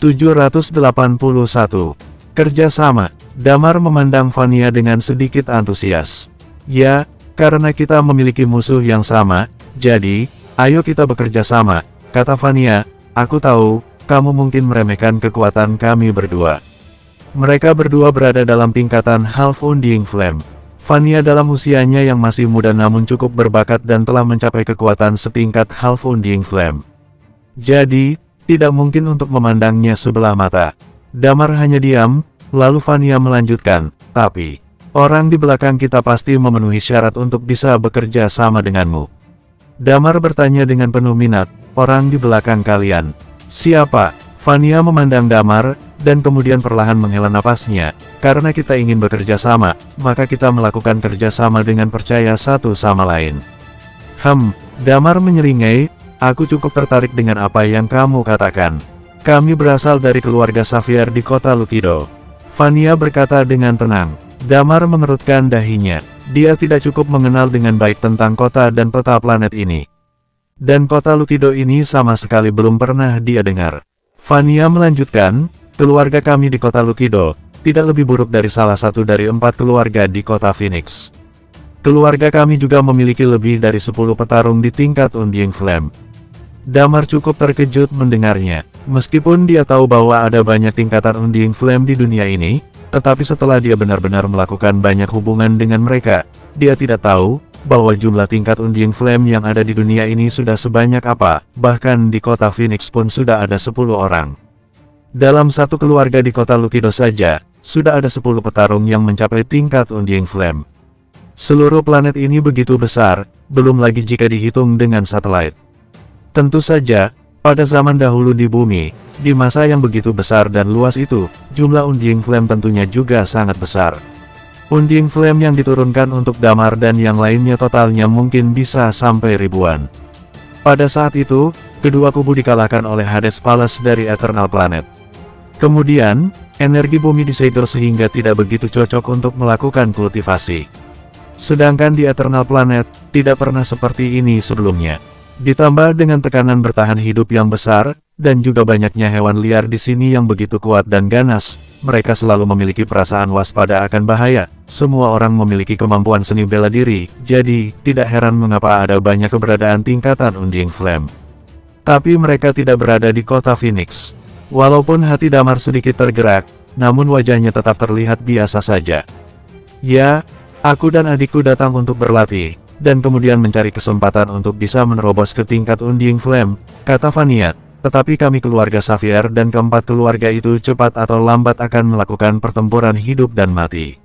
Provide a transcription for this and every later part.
781. Kerjasama. Damar memandang Vania dengan sedikit antusias. Ya, karena kita memiliki musuh yang sama, jadi, ayo kita bekerja sama, kata Vania. Aku tahu, kamu mungkin meremehkan kekuatan kami berdua. Mereka berdua berada dalam tingkatan Half Undying Flame. Vania dalam usianya yang masih muda namun cukup berbakat dan telah mencapai kekuatan setingkat Half Undying Flame. Jadi, tidak mungkin untuk memandangnya sebelah mata. Damar hanya diam, lalu Vania melanjutkan, tapi, orang di belakang kita pasti memenuhi syarat untuk bisa bekerja sama denganmu. Damar bertanya dengan penuh minat, orang di belakang kalian. Siapa? Vania memandang Damar, dan kemudian perlahan menghela napasnya. Karena kita ingin bekerja sama, maka kita melakukan kerja sama dengan percaya satu sama lain. Damar menyeringai, aku cukup tertarik dengan apa yang kamu katakan. Kami berasal dari keluarga Xavier di kota Lukido. Vania berkata dengan tenang. Damar mengerutkan dahinya. Dia tidak cukup mengenal dengan baik tentang kota dan peta planet ini. Dan kota Lukido ini sama sekali belum pernah dia dengar. Vania melanjutkan, keluarga kami di kota Lukido, tidak lebih buruk dari salah satu dari 4 keluarga di kota Phoenix. Keluarga kami juga memiliki lebih dari 10 petarung di tingkat Undying Flame. Damar cukup terkejut mendengarnya. Meskipun dia tahu bahwa ada banyak tingkatan Undying Flame di dunia ini, tetapi setelah dia benar-benar melakukan banyak hubungan dengan mereka, dia tidak tahu bahwa jumlah tingkat Undying Flame yang ada di dunia ini sudah sebanyak apa. Bahkan di kota Phoenix pun sudah ada 10 orang. Dalam satu keluarga di kota Lukido saja, sudah ada 10 petarung yang mencapai tingkat Undying Flame. Seluruh planet ini begitu besar, belum lagi jika dihitung dengan satelit. Tentu saja, pada zaman dahulu di bumi, di masa yang begitu besar dan luas itu, jumlah Undying Flame tentunya juga sangat besar. Undying Flame yang diturunkan untuk Damar dan yang lainnya totalnya mungkin bisa sampai ribuan. Pada saat itu, kedua kubu dikalahkan oleh Hades Palace dari Eternal Planet. Kemudian, energi bumi disegel sehingga tidak begitu cocok untuk melakukan kultivasi. Sedangkan di Eternal Planet, tidak pernah seperti ini sebelumnya. Ditambah dengan tekanan bertahan hidup yang besar, dan juga banyaknya hewan liar di sini yang begitu kuat dan ganas, mereka selalu memiliki perasaan waspada akan bahaya. Semua orang memiliki kemampuan seni bela diri, jadi tidak heran mengapa ada banyak keberadaan tingkatan Undying Flame. Tapi mereka tidak berada di kota Phoenix. Walaupun hati Damar sedikit tergerak, namun wajahnya tetap terlihat biasa saja. Ya, aku dan adikku datang untuk berlatih, dan kemudian mencari kesempatan untuk bisa menerobos ke tingkat Undying Flame, kata Vania. Tetapi kami keluarga Xavier dan keempat keluarga itu cepat atau lambat akan melakukan pertempuran hidup dan mati.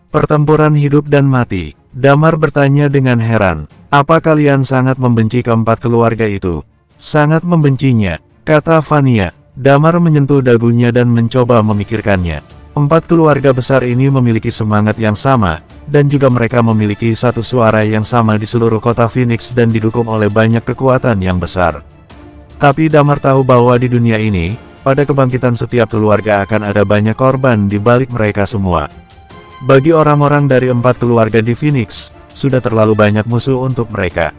Pertempuran hidup dan mati? Damar bertanya dengan heran. Apa kalian sangat membenci keempat keluarga itu? Sangat membencinya, kata Vania. Damar menyentuh dagunya dan mencoba memikirkannya. 4 keluarga besar ini memiliki semangat yang sama, dan juga mereka memiliki satu suara yang sama di seluruh kota Phoenix dan didukung oleh banyak kekuatan yang besar. Tapi Damar tahu bahwa di dunia ini, pada kebangkitan setiap keluarga akan ada banyak korban di balik mereka semua. Bagi orang-orang dari 4 keluarga di Phoenix, sudah terlalu banyak musuh untuk mereka.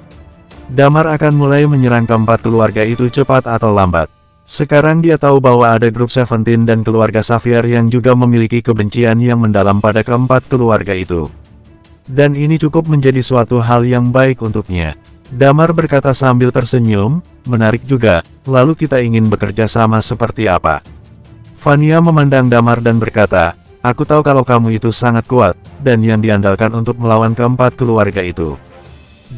Damar akan mulai menyerang keempat keluarga itu cepat atau lambat. Sekarang dia tahu bahwa ada grup 17 dan keluarga Xavier yang juga memiliki kebencian yang mendalam pada keempat keluarga itu. Dan ini cukup menjadi suatu hal yang baik untuknya. Damar berkata sambil tersenyum, menarik juga, lalu kita ingin bekerja sama seperti apa? Vania memandang Damar dan berkata, aku tahu kalau kamu itu sangat kuat, dan yang diandalkan untuk melawan keempat keluarga itu.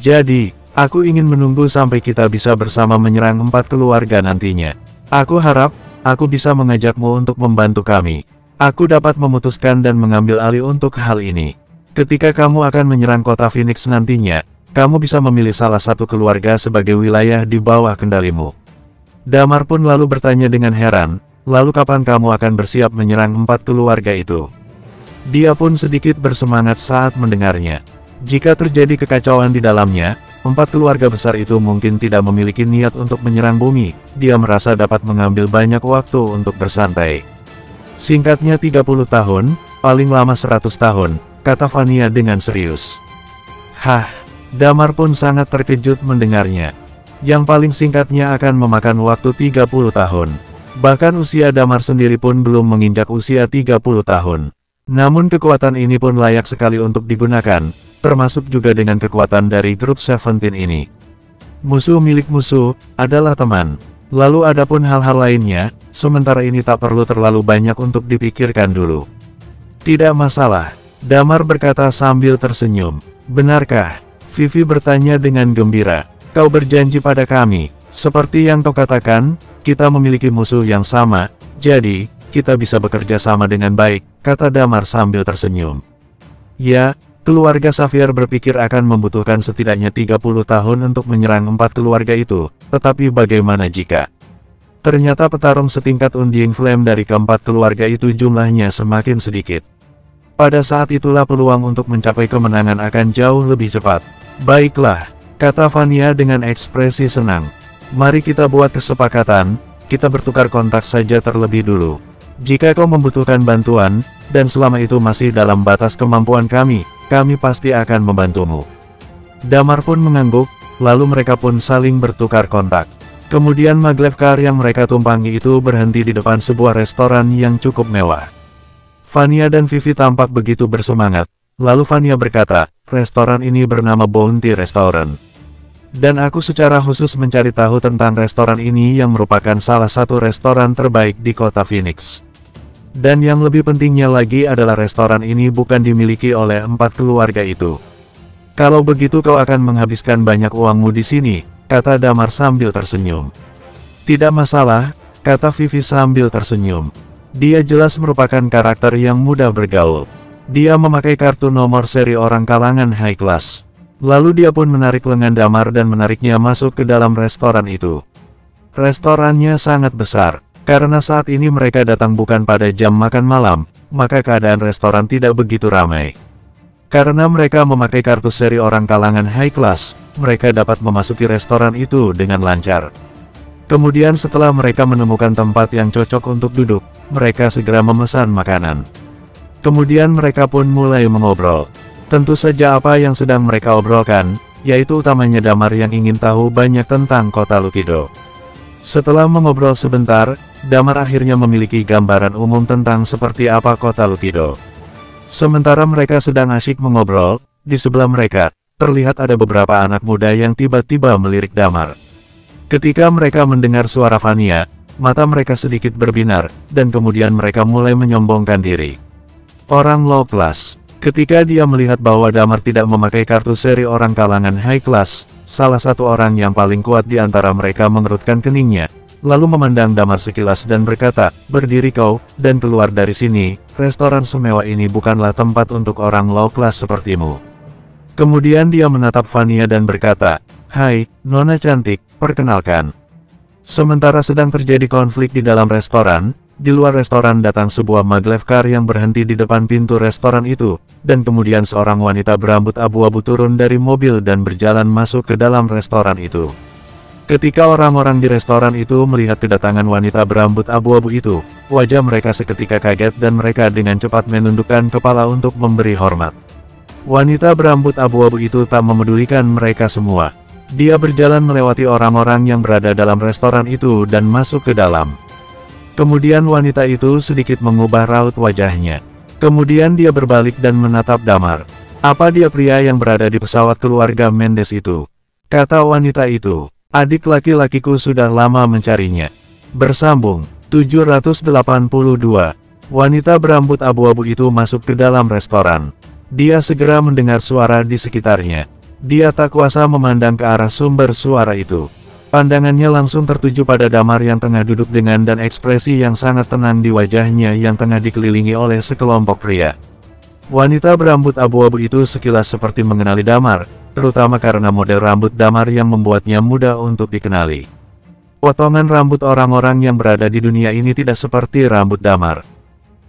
Jadi, aku ingin menunggu sampai kita bisa bersama menyerang 4 keluarga nantinya. Aku harap, aku bisa mengajakmu untuk membantu kami. Aku dapat memutuskan dan mengambil alih untuk hal ini. Ketika kamu akan menyerang kota Phoenix nantinya, kamu bisa memilih salah satu keluarga sebagai wilayah di bawah kendalimu. Damar pun lalu bertanya dengan heran, lalu kapan kamu akan bersiap menyerang 4 keluarga itu? Dia pun sedikit bersemangat saat mendengarnya. Jika terjadi kekacauan di dalamnya, 4 keluarga besar itu mungkin tidak memiliki niat untuk menyerang bumi. Dia merasa dapat mengambil banyak waktu untuk bersantai. Singkatnya 30 tahun, paling lama 100 tahun, kata Vania dengan serius. Damar pun sangat terkejut mendengarnya. Yang paling singkatnya akan memakan waktu 30 tahun. Bahkan usia Damar sendiri pun belum menginjak usia 30 tahun. Namun kekuatan ini pun layak sekali untuk digunakan, termasuk juga dengan kekuatan dari grup 17 ini. Musuh milik musuh adalah teman. Lalu adapun hal-hal lainnya, sementara ini tak perlu terlalu banyak untuk dipikirkan dulu. Tidak masalah, Damar berkata sambil tersenyum. Benarkah? Vivi bertanya dengan gembira. Kau berjanji pada kami, seperti yang kau katakan, kita memiliki musuh yang sama, jadi, kita bisa bekerja sama dengan baik, kata Damar sambil tersenyum. Ya, keluarga Xavier berpikir akan membutuhkan setidaknya 30 tahun untuk menyerang 4 keluarga itu, tetapi bagaimana jika ternyata petarung setingkat Undying Flame dari keempat keluarga itu jumlahnya semakin sedikit? Pada saat itulah peluang untuk mencapai kemenangan akan jauh lebih cepat. Baiklah, kata Vania dengan ekspresi senang. Mari kita buat kesepakatan, kita bertukar kontak saja terlebih dulu. Jika kau membutuhkan bantuan, dan selama itu masih dalam batas kemampuan kami pasti akan membantumu. Damar pun mengangguk, lalu mereka pun saling bertukar kontak. Kemudian maglev car yang mereka tumpangi itu berhenti di depan sebuah restoran yang cukup mewah. Vania dan Vivi tampak begitu bersemangat, lalu Vania berkata, restoran ini bernama Bounty Restaurant. Dan aku secara khusus mencari tahu tentang restoran ini yang merupakan salah satu restoran terbaik di kota Phoenix. Dan yang lebih pentingnya lagi adalah restoran ini bukan dimiliki oleh 4 keluarga itu. Kalau begitu kau akan menghabiskan banyak uangmu di sini, kata Damar sambil tersenyum. Tidak masalah, kata Vivi sambil tersenyum. Dia jelas merupakan karakter yang mudah bergaul. Dia memakai kartu nomor seri orang kalangan high class. Lalu dia pun menarik lengan Damar dan menariknya masuk ke dalam restoran itu. Restorannya sangat besar, karena saat ini mereka datang bukan pada jam makan malam, maka keadaan restoran tidak begitu ramai. Karena mereka memakai kartu seri orang kalangan high class, mereka dapat memasuki restoran itu dengan lancar. Kemudian setelah mereka menemukan tempat yang cocok untuk duduk, mereka segera memesan makanan. Kemudian mereka pun mulai mengobrol. Tentu saja apa yang sedang mereka obrolkan, yaitu utamanya Damar yang ingin tahu banyak tentang kota Lukido. Setelah mengobrol sebentar, Damar akhirnya memiliki gambaran umum tentang seperti apa kota Lukido. Sementara mereka sedang asyik mengobrol, di sebelah mereka, terlihat ada beberapa anak muda yang tiba-tiba melirik Damar. Ketika mereka mendengar suara Vania, mata mereka sedikit berbinar, dan kemudian mereka mulai menyombongkan diri. Orang low class. Ketika dia melihat bahwa Damar tidak memakai kartu seri orang kalangan high class, salah satu orang yang paling kuat di antara mereka mengerutkan keningnya, lalu memandang Damar sekilas dan berkata, berdiri kau, dan keluar dari sini, restoran semewah ini bukanlah tempat untuk orang low class sepertimu. Kemudian dia menatap Vania dan berkata, hai, Nona cantik, perkenalkan. Sementara sedang terjadi konflik di dalam restoran, di luar restoran datang sebuah maglev car yang berhenti di depan pintu restoran itu, dan kemudian seorang wanita berambut abu-abu turun dari mobil dan berjalan masuk ke dalam restoran itu. Ketika orang-orang di restoran itu melihat kedatangan wanita berambut abu-abu itu, wajah mereka seketika kaget dan mereka dengan cepat menundukkan kepala untuk memberi hormat. Wanita berambut abu-abu itu tak memedulikan mereka semua. Dia berjalan melewati orang-orang yang berada dalam restoran itu dan masuk ke dalam. Kemudian wanita itu sedikit mengubah raut wajahnya. Kemudian dia berbalik dan menatap Damar. Apa dia pria yang berada di pesawat keluarga Mendes itu? Kata wanita itu. Adik laki-lakiku sudah lama mencarinya. Bersambung. 782. Wanita berambut abu-abu itu masuk ke dalam restoran. Dia segera mendengar suara di sekitarnya. Dia tak kuasa memandang ke arah sumber suara itu. Pandangannya langsung tertuju pada Damar yang tengah duduk dengan dan ekspresi yang sangat tenang di wajahnya yang tengah dikelilingi oleh sekelompok pria. Wanita berambut abu-abu itu sekilas seperti mengenali Damar, terutama karena model rambut Damar yang membuatnya mudah untuk dikenali. Potongan rambut orang-orang yang berada di dunia ini tidak seperti rambut Damar.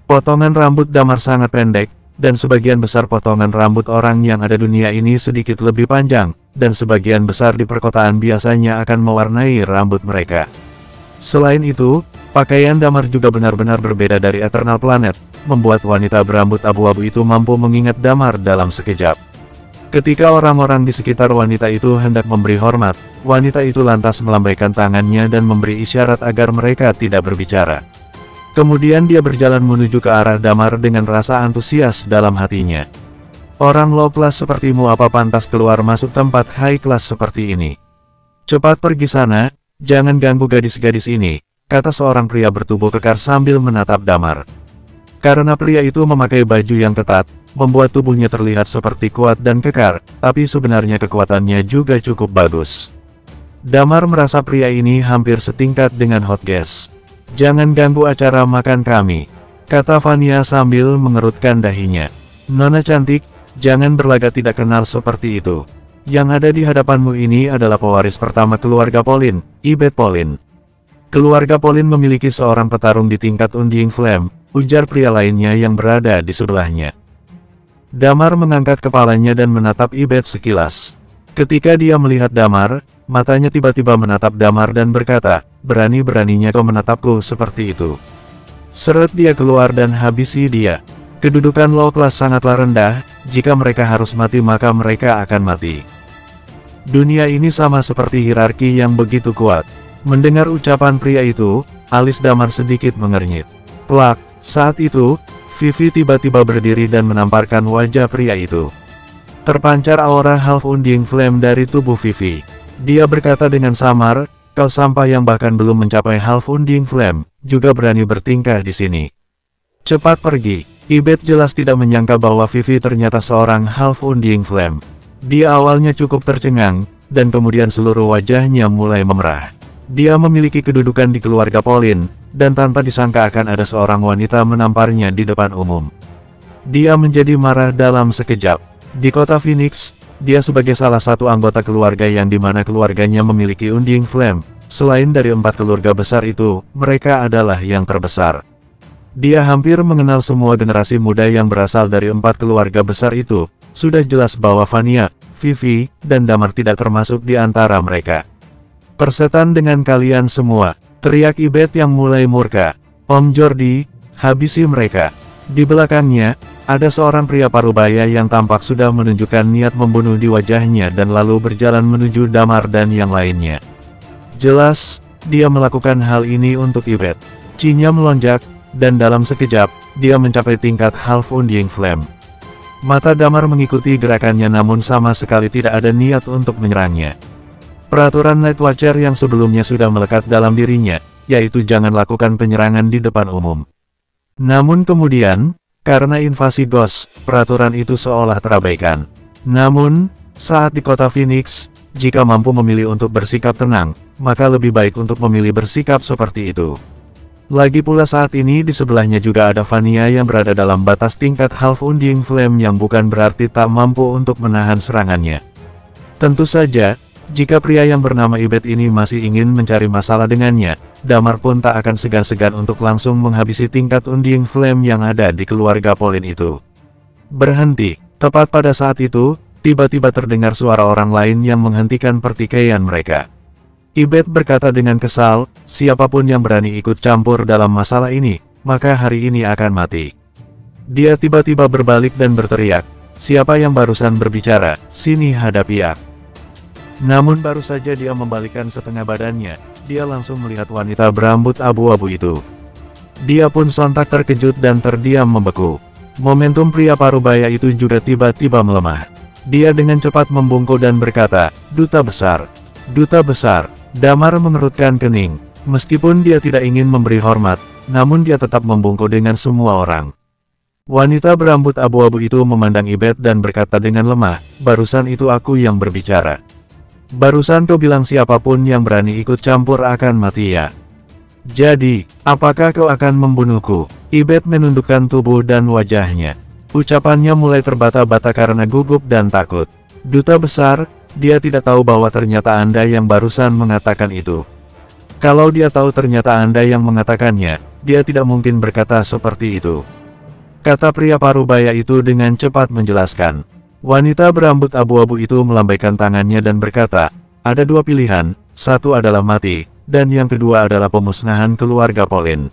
Potongan rambut Damar sangat pendek, dan sebagian besar potongan rambut orang yang ada dunia ini sedikit lebih panjang, dan sebagian besar di perkotaan biasanya akan mewarnai rambut mereka. Selain itu, pakaian Damar juga benar-benar berbeda dari Eternal Planet, membuat wanita berambut abu-abu itu mampu mengingat Damar dalam sekejap. Ketika orang-orang di sekitar wanita itu hendak memberi hormat, wanita itu lantas melambaikan tangannya dan memberi isyarat agar mereka tidak berbicara. Kemudian dia berjalan menuju ke arah Damar dengan rasa antusias dalam hatinya. Orang low class sepertimu apa pantas keluar masuk tempat high class seperti ini? Cepat pergi sana, jangan ganggu gadis-gadis ini, kata seorang pria bertubuh kekar sambil menatap Damar. Karena pria itu memakai baju yang ketat, membuat tubuhnya terlihat seperti kuat dan kekar, tapi sebenarnya kekuatannya juga cukup bagus. Damar merasa pria ini hampir setingkat dengan Hotgas. Jangan ganggu acara makan kami, kata Vania sambil mengerutkan dahinya. Nona cantik, jangan berlagak tidak kenal seperti itu. Yang ada di hadapanmu ini adalah pewaris pertama keluarga Pauline, Ibet Pauline. Keluarga Pauline memiliki seorang petarung di tingkat Undying Flame, ujar pria lainnya yang berada di sebelahnya. Damar mengangkat kepalanya dan menatap Ibet sekilas. Ketika dia melihat Damar, matanya tiba-tiba menatap Damar dan berkata, berani-beraninya kau menatapku seperti itu. Seret dia keluar dan habisi dia. Kedudukan low class sangatlah rendah, jika mereka harus mati maka mereka akan mati. Dunia ini sama seperti hierarki yang begitu kuat. Mendengar ucapan pria itu, alis Damar sedikit mengernyit. Plak, saat itu, Vivi tiba-tiba berdiri dan menamparkan wajah pria itu. Terpancar aura half Undying Flame dari tubuh Vivi. Dia berkata dengan samar, kau sampah yang bahkan belum mencapai half Undying Flame, juga berani bertingkah di sini. Cepat pergi. Ibet jelas tidak menyangka bahwa Vivi ternyata seorang half Undying Flame. Dia awalnya cukup tercengang, dan kemudian seluruh wajahnya mulai memerah. Dia memiliki kedudukan di keluarga Pauline, dan tanpa disangka akan ada seorang wanita menamparnya di depan umum. Dia menjadi marah dalam sekejap. Di kota Phoenix, dia sebagai salah satu anggota keluarga yang dimana keluarganya memiliki Undying Flame. Selain dari 4 keluarga besar itu, mereka adalah yang terbesar. Dia hampir mengenal semua generasi muda yang berasal dari 4 keluarga besar itu. Sudah jelas bahwa Vania, Vivi, dan Damar tidak termasuk di antara mereka. Persetan dengan kalian semua, teriak Ibet yang mulai murka. Om Jordi, habisi mereka. Di belakangnya, ada seorang pria parubaya yang tampak sudah menunjukkan niat membunuh di wajahnya dan lalu berjalan menuju Damar dan yang lainnya. Jelas, dia melakukan hal ini untuk Ibet. Cinya melonjak, dan dalam sekejap, dia mencapai tingkat half Undying Flame. Mata Damar mengikuti gerakannya namun sama sekali tidak ada niat untuk menyerangnya. Peraturan Night Watcher yang sebelumnya sudah melekat dalam dirinya, yaitu jangan lakukan penyerangan di depan umum. Namun kemudian, karena invasi Ghost, peraturan itu seolah terabaikan. Namun, saat di kota Phoenix, jika mampu memilih untuk bersikap tenang, maka lebih baik untuk memilih bersikap seperti itu. Lagi pula saat ini di sebelahnya juga ada Vania yang berada dalam batas tingkat half Undying Flame yang bukan berarti tak mampu untuk menahan serangannya. Tentu saja, jika pria yang bernama Ibet ini masih ingin mencari masalah dengannya, Damar pun tak akan segan-segan untuk langsung menghabisi tingkat Undying Flame yang ada di keluarga Pauline itu. Berhenti. Tepat pada saat itu, tiba-tiba terdengar suara orang lain yang menghentikan pertikaian mereka. Ibet berkata dengan kesal, siapapun yang berani ikut campur dalam masalah ini, maka hari ini akan mati. Dia tiba-tiba berbalik dan berteriak, siapa yang barusan berbicara, sini hadapi aku. Namun baru saja dia membalikkan setengah badannya, dia langsung melihat wanita berambut abu-abu itu. Dia pun sontak terkejut dan terdiam membeku. Momentum pria parubaya itu juga tiba-tiba melemah. Dia dengan cepat membungkuk dan berkata, Duta besar. Duta besar. Damar mengerutkan kening. Meskipun dia tidak ingin memberi hormat, namun dia tetap membungkuk dengan semua orang. Wanita berambut abu-abu itu memandang Ibet dan berkata dengan lemah, barusan itu aku yang berbicara. Barusan kau bilang siapapun yang berani ikut campur akan mati ya. Jadi, apakah kau akan membunuhku? Ibet menundukkan tubuh dan wajahnya. Ucapannya mulai terbata-bata karena gugup dan takut. Duta besar, dia tidak tahu bahwa ternyata Anda yang barusan mengatakan itu. Kalau dia tahu ternyata Anda yang mengatakannya, dia tidak mungkin berkata seperti itu. Kata pria parubaya itu dengan cepat menjelaskan. Wanita berambut abu-abu itu melambaikan tangannya dan berkata, ada dua pilihan, satu adalah mati, dan yang kedua adalah pemusnahan keluarga Pauline.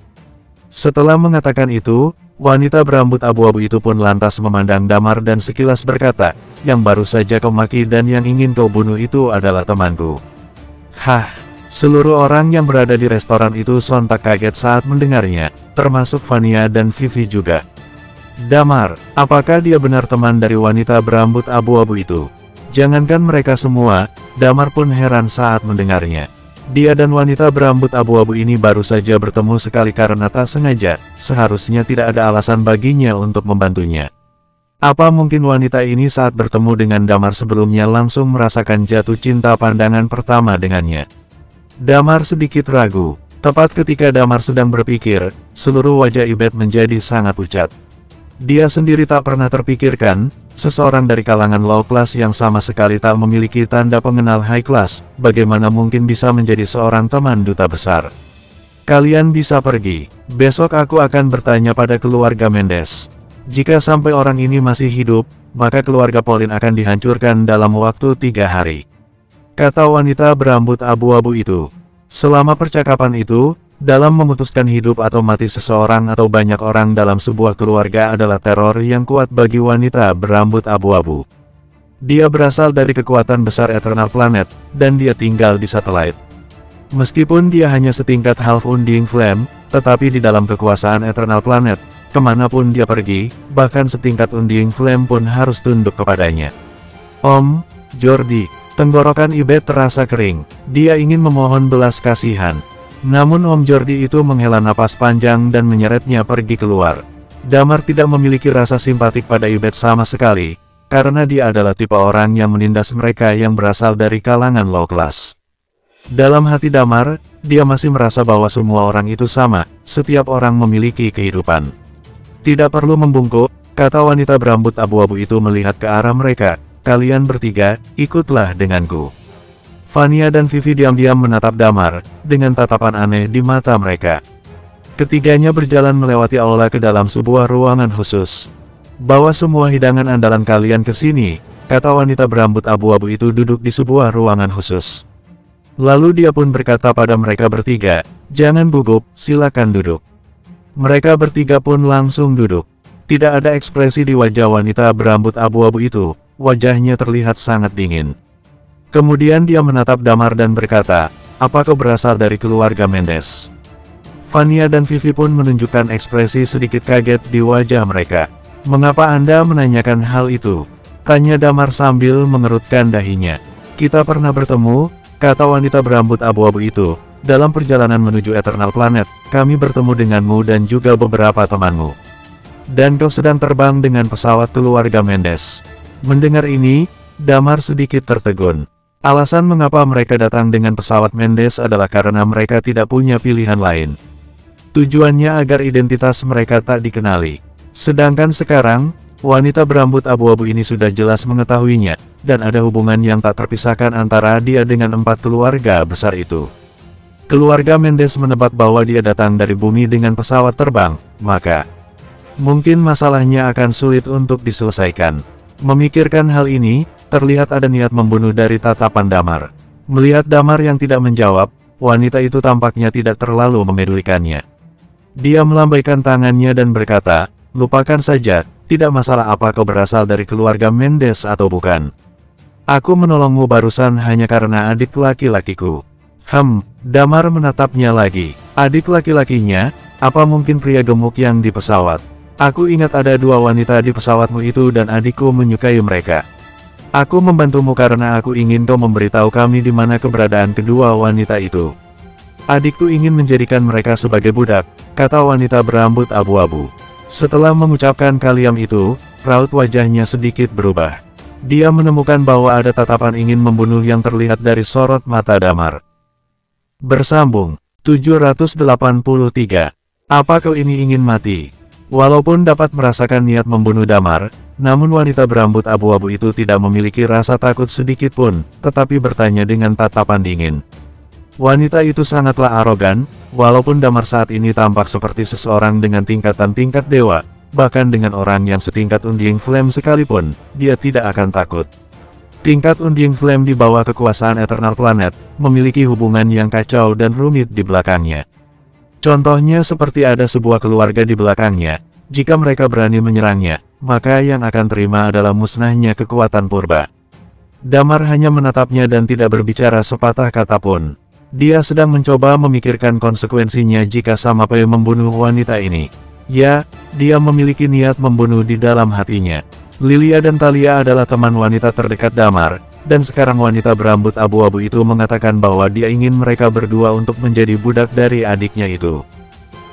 Setelah mengatakan itu, wanita berambut abu-abu itu pun lantas memandang Damar dan sekilas berkata, yang baru saja kau maki dan yang ingin kau bunuh itu adalah temanku. Hah, seluruh orang yang berada di restoran itu sontak kaget saat mendengarnya, termasuk Vania dan Vivi juga. Damar, apakah dia benar teman dari wanita berambut abu-abu itu? Jangankan mereka semua, Damar pun heran saat mendengarnya. Dia dan wanita berambut abu-abu ini baru saja bertemu sekali karena tak sengaja, seharusnya tidak ada alasan baginya untuk membantunya. Apa mungkin wanita ini saat bertemu dengan Damar sebelumnya langsung merasakan jatuh cinta pandangan pertama dengannya? Damar sedikit ragu. Tepat ketika Damar sedang berpikir, seluruh wajah Ibet menjadi sangat pucat. Dia sendiri tak pernah terpikirkan, seseorang dari kalangan low class yang sama sekali tak memiliki tanda pengenal high class, bagaimana mungkin bisa menjadi seorang teman duta besar. Kalian bisa pergi. Besok aku akan bertanya pada keluarga Mendes. Jika sampai orang ini masih hidup, maka keluarga Pauline akan dihancurkan dalam waktu 3 hari. Kata wanita berambut abu-abu itu. Selama percakapan itu, dalam memutuskan hidup atau mati seseorang atau banyak orang dalam sebuah keluarga adalah teror yang kuat bagi wanita berambut abu-abu. Dia berasal dari kekuatan besar Eternal Planet, dan dia tinggal di satelit. Meskipun dia hanya setingkat Half Undying Flame, tetapi di dalam kekuasaan Eternal Planet, kemanapun dia pergi, bahkan setingkat Undying Flame pun harus tunduk kepadanya. Om, Jordi, tenggorokan Ibet terasa kering. Dia ingin memohon belas kasihan. Namun Om Jordi itu menghela napas panjang dan menyeretnya pergi keluar. Damar tidak memiliki rasa simpatik pada Ibet sama sekali, karena dia adalah tipe orang yang menindas mereka yang berasal dari kalangan low class. Dalam hati Damar, dia masih merasa bahwa semua orang itu sama, setiap orang memiliki kehidupan. Tidak perlu membungkuk, kata wanita berambut abu-abu itu melihat ke arah mereka, kalian bertiga, ikutlah denganku. Vania dan Vivi diam-diam menatap Damar, dengan tatapan aneh di mata mereka. Ketiganya berjalan melewati aula ke dalam sebuah ruangan khusus. Bawa semua hidangan andalan kalian ke sini, kata wanita berambut abu-abu itu duduk di sebuah ruangan khusus. Lalu dia pun berkata pada mereka bertiga, jangan gugup, silakan duduk. Mereka bertiga pun langsung duduk. Tidak ada ekspresi di wajah wanita berambut abu-abu itu, wajahnya terlihat sangat dingin. Kemudian dia menatap Damar dan berkata, apa kau berasal dari keluarga Mendes? Vania dan Vivi pun menunjukkan ekspresi sedikit kaget di wajah mereka. Mengapa Anda menanyakan hal itu? Tanya Damar sambil mengerutkan dahinya. Kita pernah bertemu, kata wanita berambut abu-abu itu. Dalam perjalanan menuju Eternal Planet, kami bertemu denganmu dan juga beberapa temanmu. Dan kau sedang terbang dengan pesawat keluarga Mendes. Mendengar ini, Damar sedikit tertegun. Alasan mengapa mereka datang dengan pesawat Mendes adalah karena mereka tidak punya pilihan lain. Tujuannya agar identitas mereka tak dikenali. Sedangkan sekarang, wanita berambut abu-abu ini sudah jelas mengetahuinya, dan ada hubungan yang tak terpisahkan antara dia dengan 4 keluarga besar itu. Keluarga Mendes menebak bahwa dia datang dari bumi dengan pesawat terbang, maka mungkin masalahnya akan sulit untuk diselesaikan. Memikirkan hal ini, terlihat ada niat membunuh dari tatapan Damar. Melihat Damar yang tidak menjawab, wanita itu tampaknya tidak terlalu memedulikannya. Dia melambaikan tangannya dan berkata, lupakan saja, tidak masalah apa kau berasal dari keluarga Mendes atau bukan. Aku menolongmu barusan hanya karena adik laki-lakiku. Damar menatapnya lagi. Adik laki-lakinya, apa mungkin pria gemuk yang di pesawat? Aku ingat ada 2 wanita di pesawatmu itu dan adikku menyukai mereka. Aku membantumu karena aku ingin kau memberitahu kami di mana keberadaan kedua wanita itu. Adikku ingin menjadikan mereka sebagai budak, kata wanita berambut abu-abu. Setelah mengucapkan kalimat itu, raut wajahnya sedikit berubah. Dia menemukan bahwa ada tatapan ingin membunuh yang terlihat dari sorot mata Damar. Bersambung, 783. Apa kau ini ingin mati? Walaupun dapat merasakan niat membunuh Damar, namun wanita berambut abu-abu itu tidak memiliki rasa takut sedikit pun, tetapi bertanya dengan tatapan dingin. Wanita itu sangatlah arogan, walaupun Damar saat ini tampak seperti seseorang dengan tingkatan-tingkat dewa, bahkan dengan orang yang setingkat Undying Flame sekalipun, dia tidak akan takut. Tingkat Undying Flame di bawah kekuasaan Eternal Planet, memiliki hubungan yang kacau dan rumit di belakangnya. Contohnya seperti ada sebuah keluarga di belakangnya, Jika mereka berani menyerangnya, maka yang akan terima adalah musnahnya kekuatan purba. Damar hanya menatapnya dan tidak berbicara sepatah kata pun. Dia sedang mencoba memikirkan konsekuensinya jika Samapai membunuh wanita ini. Ya, dia memiliki niat membunuh di dalam hatinya. Lilia dan Thalia adalah teman wanita terdekat Damar, dan sekarang wanita berambut abu-abu itu mengatakan bahwa dia ingin mereka berdua untuk menjadi budak dari adiknya itu.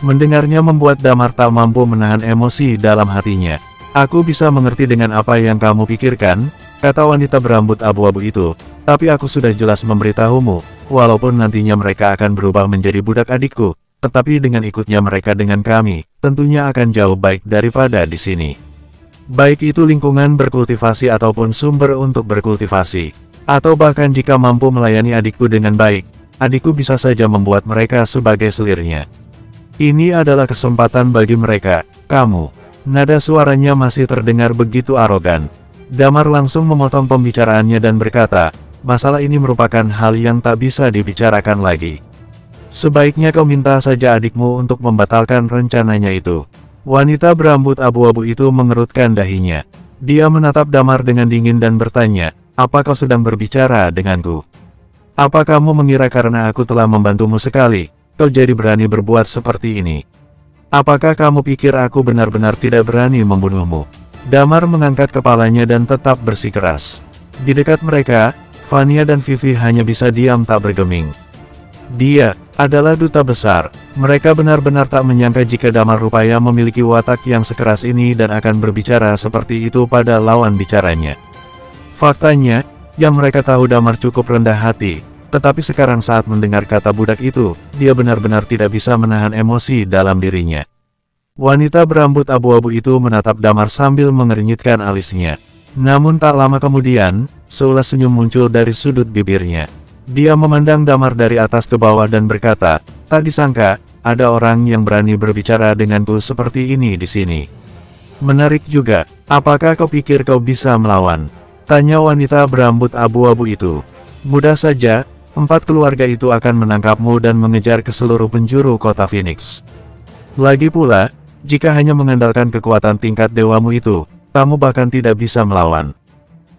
Mendengarnya membuat Damar tak mampu menahan emosi dalam hatinya. "Aku bisa mengerti dengan apa yang kamu pikirkan," kata wanita berambut abu-abu itu, "tapi aku sudah jelas memberitahumu, walaupun nantinya mereka akan berubah menjadi budak adikku, tetapi dengan ikutnya mereka dengan kami, tentunya akan jauh baik daripada di sini. Baik itu lingkungan berkultivasi ataupun sumber untuk berkultivasi, atau bahkan jika mampu melayani adikku dengan baik, adikku bisa saja membuat mereka sebagai selirnya. Ini adalah kesempatan bagi mereka, kamu." Nada suaranya masih terdengar begitu arogan. Damar langsung memotong pembicaraannya dan berkata, "Masalah ini merupakan hal yang tak bisa dibicarakan lagi. Sebaiknya kau minta saja adikmu untuk membatalkan rencananya itu." Wanita berambut abu-abu itu mengerutkan dahinya. Dia menatap Damar dengan dingin dan bertanya, "Apa kau sedang berbicara denganku? Apa kamu mengira karena aku telah membantumu sekali, kau jadi berani berbuat seperti ini? Apakah kamu pikir aku benar-benar tidak berani membunuhmu?" Damar mengangkat kepalanya dan tetap bersikeras. Di dekat mereka, Vania dan Vivi hanya bisa diam tak bergeming. Dia adalah duta besar. Mereka benar-benar tak menyangka jika Damar rupanya memiliki watak yang sekeras ini dan akan berbicara seperti itu pada lawan bicaranya. Faktanya, yang mereka tahu Damar cukup rendah hati, tetapi sekarang saat mendengar kata budak itu, dia benar-benar tidak bisa menahan emosi dalam dirinya. Wanita berambut abu-abu itu menatap Damar sambil mengernyitkan alisnya. Namun tak lama kemudian, seulas senyum muncul dari sudut bibirnya. Dia memandang Damar dari atas ke bawah dan berkata, "Tak disangka, ada orang yang berani berbicara denganku seperti ini di sini. Menarik juga, apakah kau pikir kau bisa melawan?" tanya wanita berambut abu-abu itu. "Mudah saja, 4 keluarga itu akan menangkapmu dan mengejar ke seluruh penjuru kota Phoenix. Lagi pula, jika hanya mengandalkan kekuatan tingkat dewamu itu, kamu bahkan tidak bisa melawan."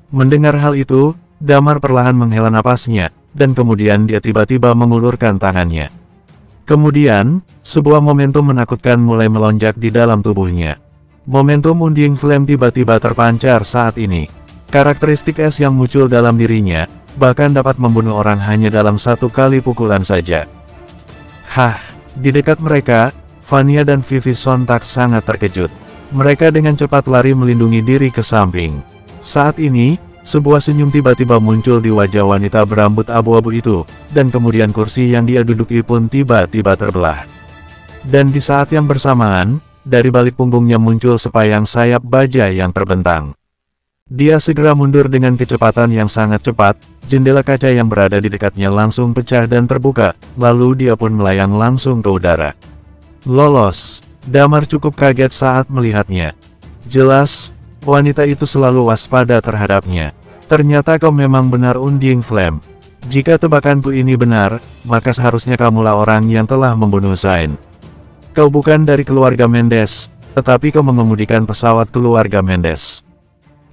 Mendengar hal itu, Damar perlahan menghela napasnya, dan kemudian dia tiba-tiba mengulurkan tangannya. Kemudian, sebuah momentum menakutkan mulai melonjak di dalam tubuhnya. Momentum Undying Flame tiba-tiba terpancar saat ini. Karakteristik es yang muncul dalam dirinya, bahkan dapat membunuh orang hanya dalam 1 kali pukulan saja. Hah, di dekat mereka, Vania dan Vivi sontak sangat terkejut. Mereka dengan cepat lari melindungi diri ke samping. Saat ini, sebuah senyum tiba-tiba muncul di wajah wanita berambut abu-abu itu, dan kemudian kursi yang dia duduki pun tiba-tiba terbelah. Dan di saat yang bersamaan, dari balik punggungnya muncul sepayang sayap baja yang terbentang. Dia segera mundur dengan kecepatan yang sangat cepat, jendela kaca yang berada di dekatnya langsung pecah dan terbuka, lalu dia pun melayang langsung ke udara. Lolos. Damar cukup kaget saat melihatnya. Jelas, wanita itu selalu waspada terhadapnya. Ternyata kau memang benar Undying Flame. Jika tebakanku ini benar, maka seharusnya kamulah orang yang telah membunuh Zain. Kau bukan dari keluarga Mendes, tetapi kau mengemudikan pesawat keluarga Mendes.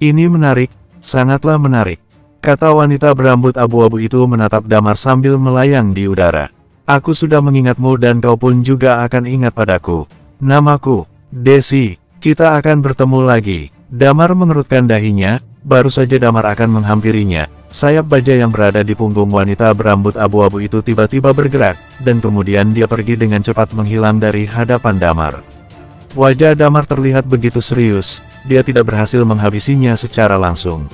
Ini menarik, sangatlah menarik, kata wanita berambut abu-abu itu menatap Damar sambil melayang di udara. Aku sudah mengingatmu dan kau pun juga akan ingat padaku. Namaku, Desi, kita akan bertemu lagi. Damar mengerutkan dahinya, baru saja Damar akan menghampirinya. Sayap baja yang berada di punggung wanita berambut abu-abu itu tiba-tiba bergerak, dan kemudian dia pergi dengan cepat menghilang dari hadapan Damar. Wajah Damar terlihat begitu serius, dia tidak berhasil menghabisinya secara langsung.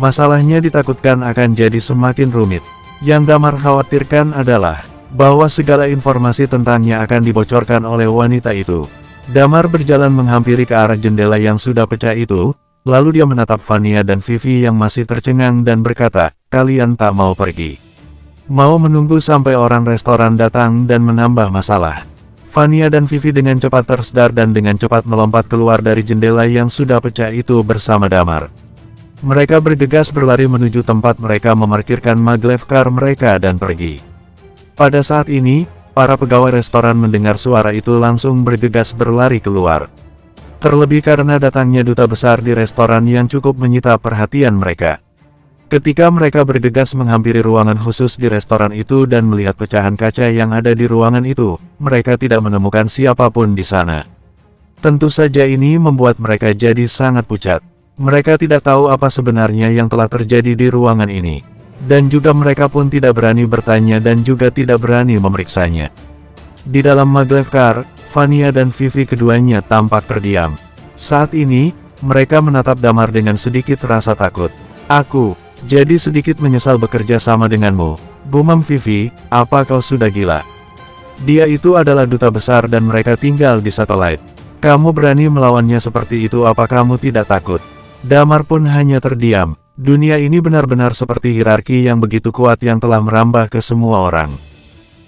Masalahnya ditakutkan akan jadi semakin rumit. Yang Damar khawatirkan adalah bahwa segala informasi tentangnya akan dibocorkan oleh wanita itu. Damar berjalan menghampiri ke arah jendela yang sudah pecah itu, lalu dia menatap Vania dan Vivi yang masih tercengang dan berkata, "Kalian tak mau pergi? Mau menunggu sampai orang restoran datang dan menambah masalah?" Vania dan Vivi dengan cepat tersedar dan dengan cepat melompat keluar dari jendela yang sudah pecah itu bersama Damar. Mereka bergegas berlari menuju tempat mereka memarkirkan maglev car mereka dan pergi. Pada saat ini, para pegawai restoran mendengar suara itu langsung bergegas berlari keluar. Terlebih karena datangnya duta besar di restoran yang cukup menyita perhatian mereka. Ketika mereka bergegas menghampiri ruangan khusus di restoran itu dan melihat pecahan kaca yang ada di ruangan itu, mereka tidak menemukan siapapun di sana. Tentu saja ini membuat mereka jadi sangat pucat. Mereka tidak tahu apa sebenarnya yang telah terjadi di ruangan ini. Dan juga mereka pun tidak berani bertanya dan juga tidak berani memeriksanya. Di dalam maglev car, Vania dan Vivi keduanya tampak terdiam. Saat ini, mereka menatap Damar dengan sedikit rasa takut. Aku, jadi sedikit menyesal bekerja sama denganmu. Gumam Vivi, apa kau sudah gila? Dia itu adalah duta besar dan mereka tinggal di satelit. Kamu berani melawannya seperti itu, apa kamu tidak takut? Damar pun hanya terdiam. Dunia ini benar-benar seperti hierarki yang begitu kuat yang telah merambah ke semua orang.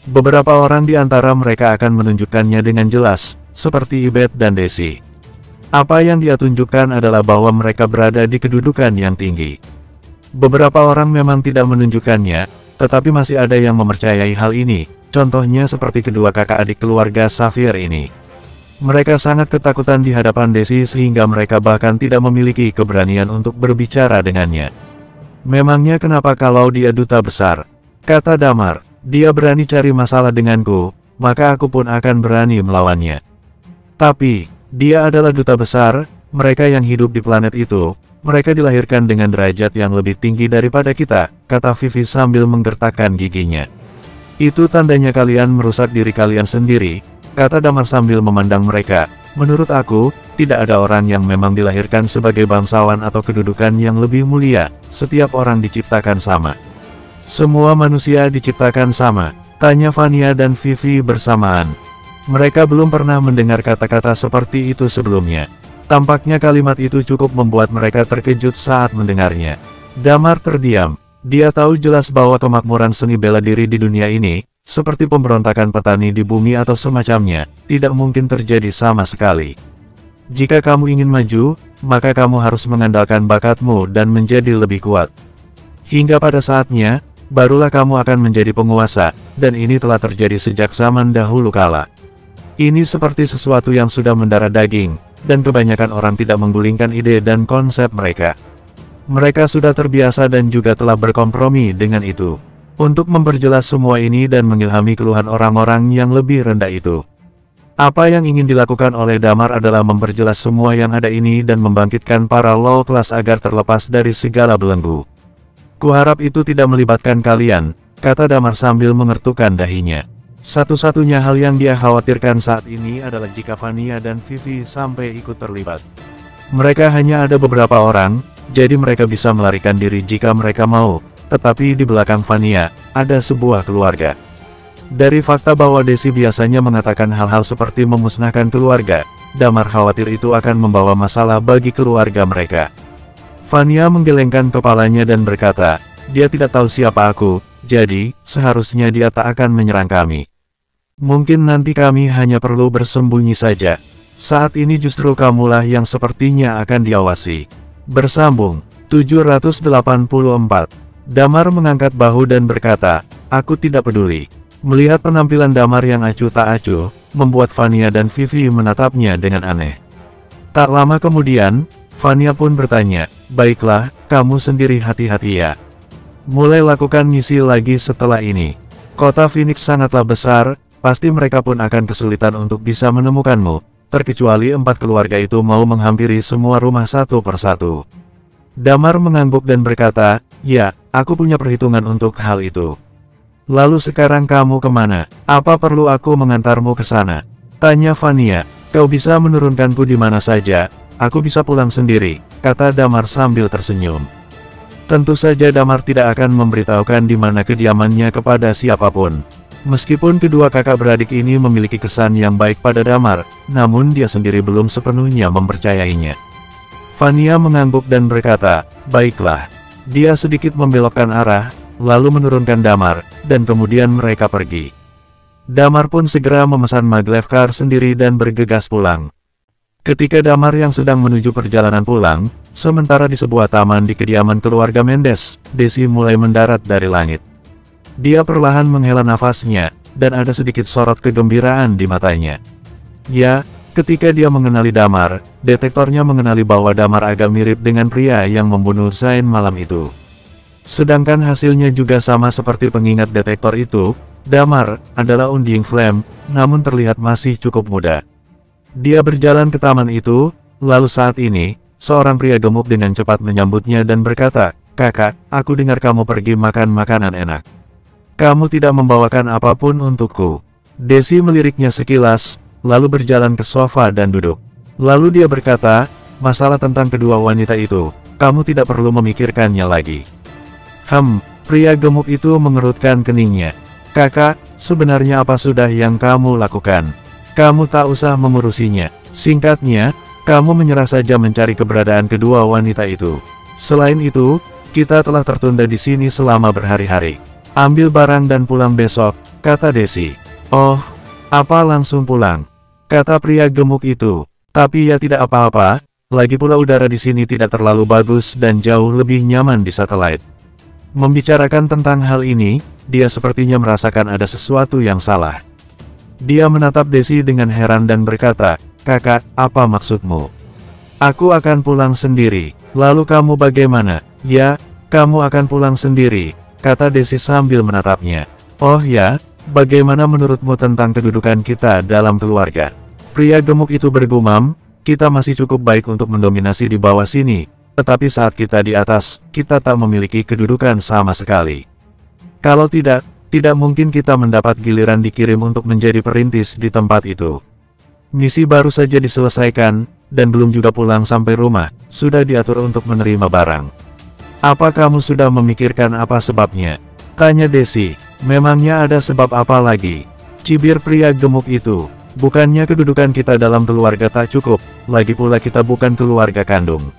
Beberapa orang di antara mereka akan menunjukkannya dengan jelas, seperti Ibet dan Desi. Apa yang dia tunjukkan adalah bahwa mereka berada di kedudukan yang tinggi. Beberapa orang memang tidak menunjukkannya, tetapi masih ada yang mempercayai hal ini, contohnya seperti kedua kakak adik keluarga Xavier ini. Mereka sangat ketakutan di hadapan Desi sehingga mereka bahkan tidak memiliki keberanian untuk berbicara dengannya. Memangnya kenapa kalau dia duta besar? Kata Damar, dia berani cari masalah denganku, maka aku pun akan berani melawannya. Tapi, dia adalah duta besar, mereka yang hidup di planet itu, mereka dilahirkan dengan derajat yang lebih tinggi daripada kita, kata Vivi sambil menggertakkan giginya. Itu tandanya kalian merusak diri kalian sendiri, kata Damar sambil memandang mereka. Menurut aku, tidak ada orang yang memang dilahirkan sebagai bangsawan atau kedudukan yang lebih mulia. Setiap orang diciptakan sama. Semua manusia diciptakan sama, tanya Vania dan Vivi bersamaan. Mereka belum pernah mendengar kata-kata seperti itu sebelumnya. Tampaknya kalimat itu cukup membuat mereka terkejut saat mendengarnya. Damar terdiam. Dia tahu jelas bahwa kemakmuran seni bela diri di dunia ini, seperti pemberontakan petani di bumi atau semacamnya, tidak mungkin terjadi sama sekali. Jika kamu ingin maju, maka kamu harus mengandalkan bakatmu dan menjadi lebih kuat. Hingga pada saatnya, barulah kamu akan menjadi penguasa, dan ini telah terjadi sejak zaman dahulu kala. Ini seperti sesuatu yang sudah mendarah daging, dan kebanyakan orang tidak menggulingkan ide dan konsep mereka. Mereka sudah terbiasa dan juga telah berkompromi dengan itu. Untuk memperjelas semua ini dan mengilhami keluhan orang-orang yang lebih rendah itu. Apa yang ingin dilakukan oleh Damar adalah memperjelas semua yang ada ini dan membangkitkan para low class agar terlepas dari segala belenggu. Kuharap itu tidak melibatkan kalian, kata Damar sambil mengertukkan dahinya. Satu-satunya hal yang dia khawatirkan saat ini adalah jika Vania dan Vivi sampai ikut terlibat. Mereka hanya ada beberapa orang, jadi mereka bisa melarikan diri jika mereka mau. Tetapi di belakang Vania, ada sebuah keluarga. Dari fakta bahwa Desi biasanya mengatakan hal-hal seperti memusnahkan keluarga, Damar khawatir itu akan membawa masalah bagi keluarga mereka. Vania menggelengkan kepalanya dan berkata, dia tidak tahu siapa aku, jadi, seharusnya dia tak akan menyerang kami. Mungkin nanti kami hanya perlu bersembunyi saja. Saat ini justru kamulah yang sepertinya akan diawasi. Bersambung, 784. Damar mengangkat bahu dan berkata, aku tidak peduli. Melihat penampilan Damar yang acuh tak acuh, membuat Vania dan Vivi menatapnya dengan aneh. Tak lama kemudian, Vania pun bertanya, baiklah, kamu sendiri hati-hati ya. Mulai lakukan misi lagi setelah ini. Kota Phoenix sangatlah besar, pasti mereka pun akan kesulitan untuk bisa menemukanmu, terkecuali 4 keluarga itu mau menghampiri semua rumah satu persatu. Damar mengangguk dan berkata, ya, aku punya perhitungan untuk hal itu. Lalu sekarang kamu kemana? Apa perlu aku mengantarmu ke sana? Tanya Vania. Kau bisa menurunkanku di mana saja, aku bisa pulang sendiri, kata Damar sambil tersenyum. Tentu saja Damar tidak akan memberitahukan di mana kediamannya kepada siapapun. Meskipun kedua kakak beradik ini memiliki kesan yang baik pada Damar, namun dia sendiri belum sepenuhnya mempercayainya. Vania mengangguk dan berkata, baiklah. Dia sedikit membelokkan arah, lalu menurunkan Damar, dan kemudian mereka pergi. Damar pun segera memesan maglev car sendiri dan bergegas pulang. Ketika Damar yang sedang menuju perjalanan pulang, sementara di sebuah taman di kediaman keluarga Mendes, Desi mulai mendarat dari langit. Dia perlahan menghela nafasnya, dan ada sedikit sorot kegembiraan di matanya. Ya, Ketika dia mengenali Damar, detektornya mengenali bahwa Damar agak mirip dengan pria yang membunuh Zain malam itu. Sedangkan hasilnya juga sama seperti pengingat detektor itu, Damar adalah Undying Flame, namun terlihat masih cukup muda. Dia berjalan ke taman itu, lalu saat ini, seorang pria gemuk dengan cepat menyambutnya dan berkata, "Kakak, aku dengar kamu pergi makan makanan enak. Kamu tidak membawakan apapun untukku." Desi meliriknya sekilas, lalu berjalan ke sofa dan duduk. Lalu dia berkata, "Masalah tentang kedua wanita itu, kamu tidak perlu memikirkannya lagi." Pria gemuk itu mengerutkan keningnya. "Kakak, sebenarnya apa sudah yang kamu lakukan? Kamu tak usah mengurusinya. Singkatnya, kamu menyerah saja mencari keberadaan kedua wanita itu. Selain itu, kita telah tertunda di sini selama berhari-hari. Ambil barang dan pulang besok," kata Desi. "Oh, apa langsung pulang?" kata pria gemuk itu. "Tapi ya tidak apa-apa, lagi pula udara di sini tidak terlalu bagus dan jauh lebih nyaman di satelit." Membicarakan tentang hal ini, dia sepertinya merasakan ada sesuatu yang salah. Dia menatap Desi dengan heran dan berkata, "Kakak, apa maksudmu?" "Aku akan pulang sendiri." "Lalu kamu bagaimana?" "Ya, kamu akan pulang sendiri," kata Desi sambil menatapnya. "Oh ya, bagaimana menurutmu tentang kedudukan kita dalam keluarga?" Pria gemuk itu bergumam, "Kita masih cukup baik untuk mendominasi di bawah sini. Tetapi saat kita di atas, kita tak memiliki kedudukan sama sekali. Kalau tidak mungkin kita mendapat giliran dikirim untuk menjadi perintis di tempat itu. Misi baru saja diselesaikan, dan belum juga pulang sampai rumah, sudah diatur untuk menerima barang. Apa kamu sudah memikirkan apa sebabnya?" tanya Desi. "Memangnya ada sebab apa lagi?" cibir pria gemuk itu. "Bukannya kedudukan kita dalam keluarga tak cukup, lagi pula kita bukan keluarga kandung."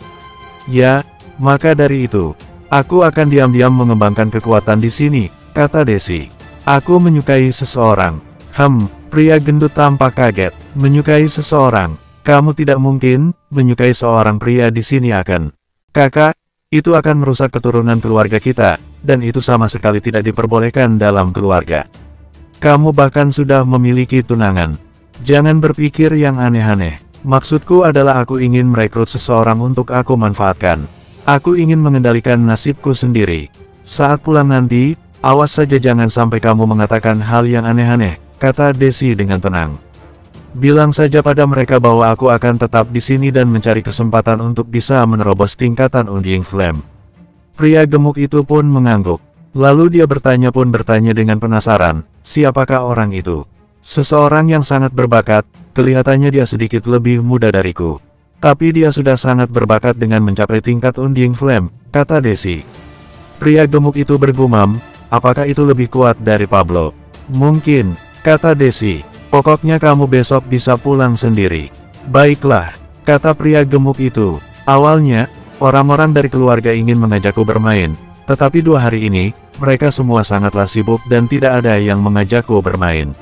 "Ya, maka dari itu, aku akan diam-diam mengembangkan kekuatan di sini," kata Desi. "Aku menyukai seseorang." Pria gendut tampak kaget. "Menyukai seseorang? Kamu tidak mungkin menyukai seorang pria di sini akan. Kakak, itu akan merusak keturunan keluarga kita, dan itu sama sekali tidak diperbolehkan dalam keluarga. Kamu bahkan sudah memiliki tunangan. Jangan berpikir yang aneh-aneh. Maksudku adalah aku ingin merekrut seseorang untuk aku manfaatkan. Aku ingin mengendalikan nasibku sendiri. Saat pulang nanti, awas saja jangan sampai kamu mengatakan hal yang aneh-aneh," kata Desi dengan tenang. "Bilang saja pada mereka bahwa aku akan tetap di sini dan mencari kesempatan untuk bisa menerobos tingkatan Undying Flame." Pria gemuk itu pun mengangguk. Lalu dia bertanya dengan penasaran, "Siapakah orang itu?" "Seseorang yang sangat berbakat. Kelihatannya dia sedikit lebih muda dariku. Tapi dia sudah sangat berbakat dengan mencapai tingkat Undying Flame," kata Desi. Pria gemuk itu bergumam, "Apakah itu lebih kuat dari Pablo?" "Mungkin," kata Desi. "Pokoknya kamu besok bisa pulang sendiri." "Baiklah," kata pria gemuk itu. "Awalnya, orang-orang dari keluarga ingin mengajakku bermain. Tetapi 2 hari ini, mereka semua sangatlah sibuk dan tidak ada yang mengajakku bermain."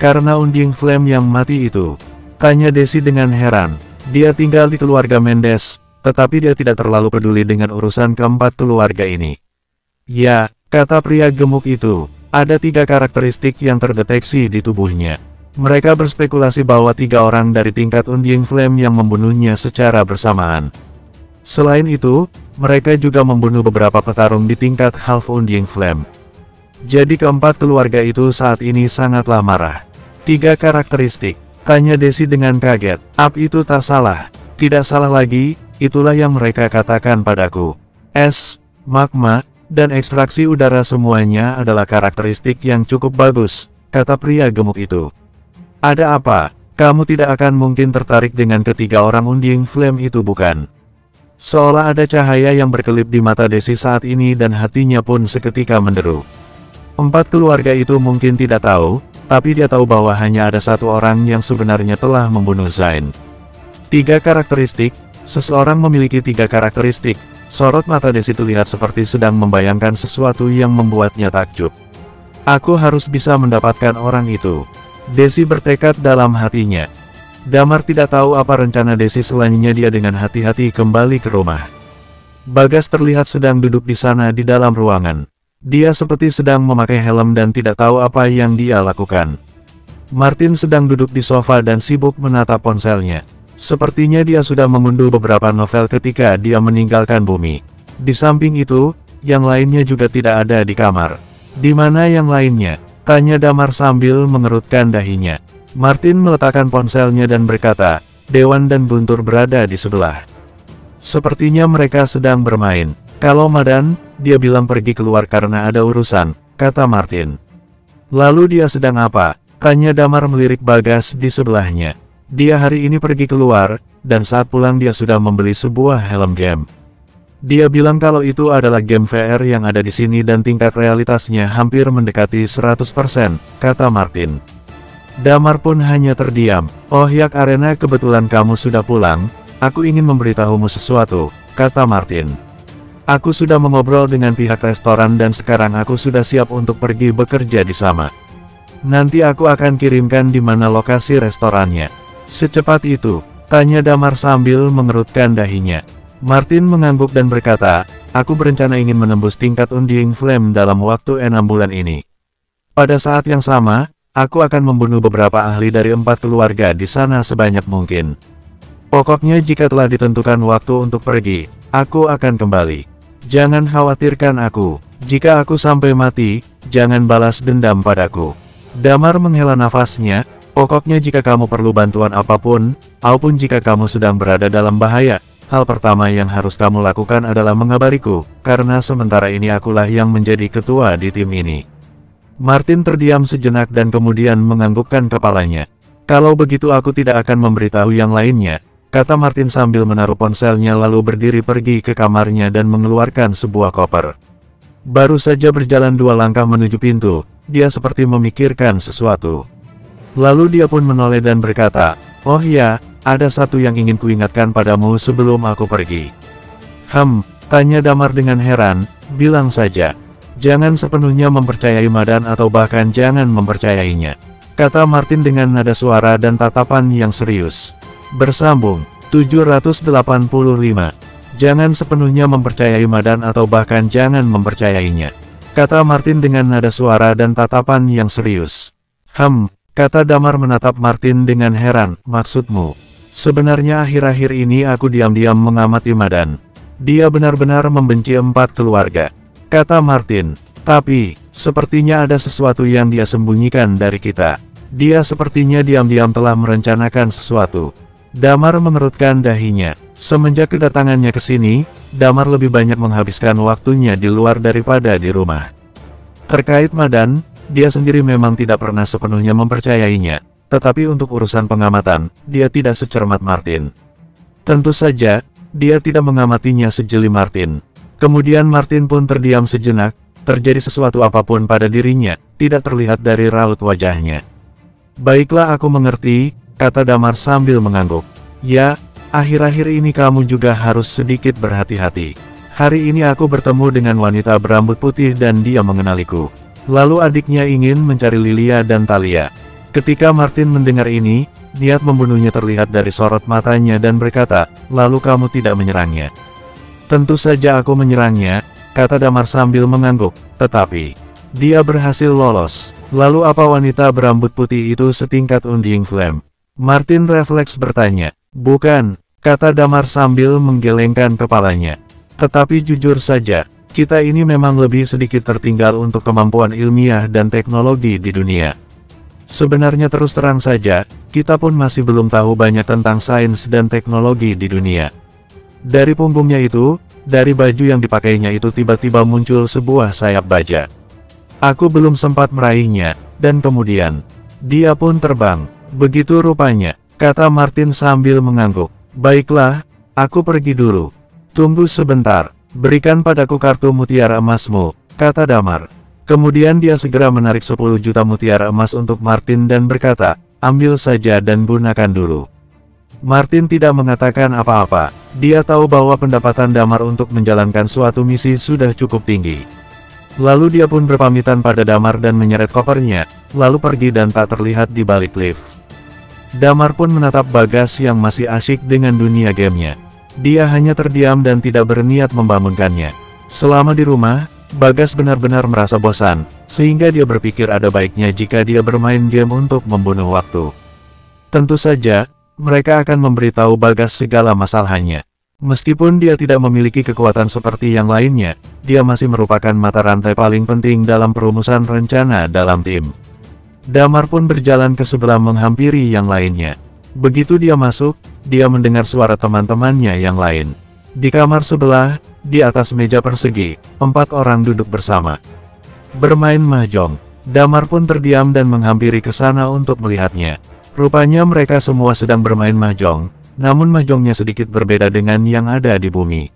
"Karena Undying Flame yang mati itu?" tanya Desi dengan heran. "Dia tinggal di keluarga Mendes, tetapi dia tidak terlalu peduli dengan urusan keempat keluarga ini." "Ya," kata pria gemuk itu, "ada 3 karakteristik yang terdeteksi di tubuhnya. Mereka berspekulasi bahwa 3 orang dari tingkat Undying Flame yang membunuhnya secara bersamaan. Selain itu, mereka juga membunuh beberapa petarung di tingkat Half Undying Flame. Jadi keempat keluarga itu saat ini sangatlah marah." "3 karakteristik?" tanya Desi dengan kaget. Itu tak salah." "Tidak salah lagi, itulah yang mereka katakan padaku. Es, magma, dan ekstraksi udara semuanya adalah karakteristik yang cukup bagus," kata pria gemuk itu. "Ada apa? Kamu tidak akan mungkin tertarik dengan ketiga orang Undying Flame itu bukan?" Seolah ada cahaya yang berkelip di mata Desi saat ini dan hatinya pun seketika menderu. 4 keluarga itu mungkin tidak tahu, tapi dia tahu bahwa hanya ada 1 orang yang sebenarnya telah membunuh Zain. 3 karakteristik, seseorang memiliki 3 karakteristik. Sorot mata Desi terlihat seperti sedang membayangkan sesuatu yang membuatnya takjub. "Aku harus bisa mendapatkan orang itu," Desi bertekad dalam hatinya. Damar tidak tahu apa rencana Desi selanjutnya. Dia dengan hati-hati kembali ke rumah. Bagas terlihat sedang duduk di sana di dalam ruangan. Dia seperti sedang memakai helm dan tidak tahu apa yang dia lakukan. Martin sedang duduk di sofa dan sibuk menatap ponselnya. Sepertinya dia sudah mengunduh beberapa novel ketika dia meninggalkan bumi. Di samping itu, yang lainnya juga tidak ada di kamar. Di mana yang lainnya? Tanya Damar sambil mengerutkan dahinya. Martin meletakkan ponselnya dan berkata, Dewan dan Guntur berada di sebelah. Sepertinya mereka sedang bermain. Kalau Madan, dia bilang pergi keluar karena ada urusan, kata Martin. Lalu dia sedang apa? Tanya Damar melirik Bagas di sebelahnya. Dia hari ini pergi keluar, dan saat pulang dia sudah membeli sebuah helm game. Dia bilang kalau itu adalah game VR yang ada di sini dan tingkat realitasnya hampir mendekati 100%, kata Martin. Damar pun hanya terdiam. Oh Yak Arena, kebetulan kamu sudah pulang, aku ingin memberitahumu sesuatu, kata Martin. Aku sudah mengobrol dengan pihak restoran dan sekarang aku sudah siap untuk pergi bekerja di sana. Nanti aku akan kirimkan di mana lokasi restorannya. Secepat itu, tanya Damar sambil mengerutkan dahinya. Martin mengangguk dan berkata, aku berencana ingin menembus tingkat Undying Flame dalam waktu 6 bulan ini. Pada saat yang sama, aku akan membunuh beberapa ahli dari 4 keluarga di sana sebanyak mungkin. Pokoknya jika telah ditentukan waktu untuk pergi, aku akan kembali. Jangan khawatirkan aku. Jika aku sampai mati, jangan balas dendam padaku. Damar menghela nafasnya, pokoknya jika kamu perlu bantuan apapun, maupun jika kamu sedang berada dalam bahaya, hal pertama yang harus kamu lakukan adalah mengabariku, karena sementara ini akulah yang menjadi ketua di tim ini. Martin terdiam sejenak dan kemudian menganggukkan kepalanya. Kalau begitu aku tidak akan memberitahu yang lainnya, kata Martin sambil menaruh ponselnya lalu berdiri pergi ke kamarnya dan mengeluarkan sebuah koper. Baru saja berjalan 2 langkah menuju pintu, dia seperti memikirkan sesuatu. Lalu dia pun menoleh dan berkata, oh ya, ada satu yang ingin kuingatkan padamu sebelum aku pergi. Tanya Damar dengan heran, bilang saja. Jangan sepenuhnya mempercayai Madan atau bahkan jangan mempercayainya, kata Martin dengan nada suara dan tatapan yang serius. Bersambung, 785. Jangan sepenuhnya mempercayai Madan atau bahkan jangan mempercayainya, kata Martin dengan nada suara dan tatapan yang serius. Kata Damar menatap Martin dengan heran, maksudmu? Sebenarnya akhir-akhir ini aku diam-diam mengamati Madan. Dia benar-benar membenci 4 keluarga, kata Martin. Tapi, sepertinya ada sesuatu yang dia sembunyikan dari kita. Dia sepertinya diam-diam telah merencanakan sesuatu. Damar mengerutkan dahinya. Semenjak kedatangannya ke sini, Damar lebih banyak menghabiskan waktunya di luar daripada di rumah. Terkait Madan, dia sendiri memang tidak pernah sepenuhnya mempercayainya, tetapi untuk urusan pengamatan, dia tidak secermat Martin. Tentu saja, dia tidak mengamatinya sejeli Martin. Kemudian Martin pun terdiam sejenak, terjadi sesuatu apapun pada dirinya, tidak terlihat dari raut wajahnya. Baiklah aku mengerti, kata Damar sambil mengangguk. Ya, akhir-akhir ini kamu juga harus sedikit berhati-hati. Hari ini aku bertemu dengan wanita berambut putih dan dia mengenaliku. Lalu adiknya ingin mencari Lilia dan Talia. Ketika Martin mendengar ini, niat membunuhnya terlihat dari sorot matanya dan berkata, lalu kamu tidak menyerangnya? Tentu saja aku menyerangnya, kata Damar sambil mengangguk, tetapi dia berhasil lolos. Lalu apa wanita berambut putih itu setingkat Undying Flame? Martin refleks bertanya. Bukan, kata Damar sambil menggelengkan kepalanya. Tetapi jujur saja, kita ini memang lebih sedikit tertinggal untuk kemampuan ilmiah dan teknologi di dunia. Sebenarnya terus terang saja, kita pun masih belum tahu banyak tentang sains dan teknologi di dunia. Dari punggungnya itu, dari baju yang dipakainya itu tiba-tiba muncul sebuah sayap baja. Aku belum sempat meraihnya, dan kemudian, dia pun terbang. Begitu rupanya, kata Martin sambil mengangguk. Baiklah, aku pergi dulu. Tunggu sebentar, berikan padaku kartu mutiara emasmu, kata Damar. Kemudian dia segera menarik 10 juta mutiara emas untuk Martin dan berkata, ambil saja dan gunakan dulu. Martin tidak mengatakan apa-apa. Dia tahu bahwa pendapatan Damar untuk menjalankan suatu misi sudah cukup tinggi. Lalu dia pun berpamitan pada Damar dan menyeret kopernya, lalu pergi dan tak terlihat di balik lift. Damar pun menatap Bagas yang masih asyik dengan dunia gamenya. Dia hanya terdiam dan tidak berniat membangunkannya. Selama di rumah, Bagas benar-benar merasa bosan, sehingga dia berpikir ada baiknya jika dia bermain game untuk membunuh waktu. Tentu saja, mereka akan memberitahu Bagas segala masalahnya. Meskipun dia tidak memiliki kekuatan seperti yang lainnya, dia masih merupakan mata rantai paling penting dalam perumusan rencana dalam tim. Damar pun berjalan ke sebelah menghampiri yang lainnya. Begitu dia masuk, dia mendengar suara teman-temannya yang lain. Di kamar sebelah, di atas meja persegi, 4 orang duduk bersama. Bermain mahjong. Damar pun terdiam dan menghampiri ke sana untuk melihatnya. Rupanya mereka semua sedang bermain mahjong. Namun mahjongnya sedikit berbeda dengan yang ada di bumi.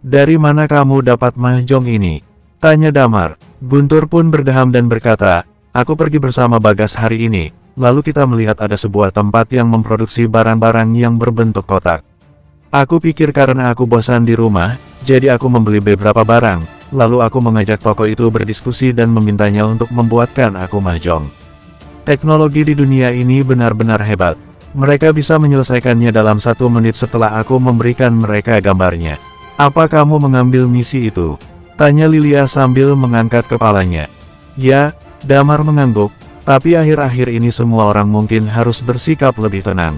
"Dari mana kamu dapat mahjong ini?" tanya Damar. Guntur pun berdeham dan berkata, "Aku pergi bersama Bagas hari ini, lalu kita melihat ada sebuah tempat yang memproduksi barang-barang yang berbentuk kotak. Aku pikir karena aku bosan di rumah, jadi aku membeli beberapa barang, lalu aku mengajak toko itu berdiskusi dan memintanya untuk membuatkan aku mahjong. Teknologi di dunia ini benar-benar hebat. Mereka bisa menyelesaikannya dalam 1 menit setelah aku memberikan mereka gambarnya. Apa kamu mengambil misi itu?" tanya Lilia sambil mengangkat kepalanya. "Ya," Damar mengangguk, "tapi akhir-akhir ini semua orang mungkin harus bersikap lebih tenang.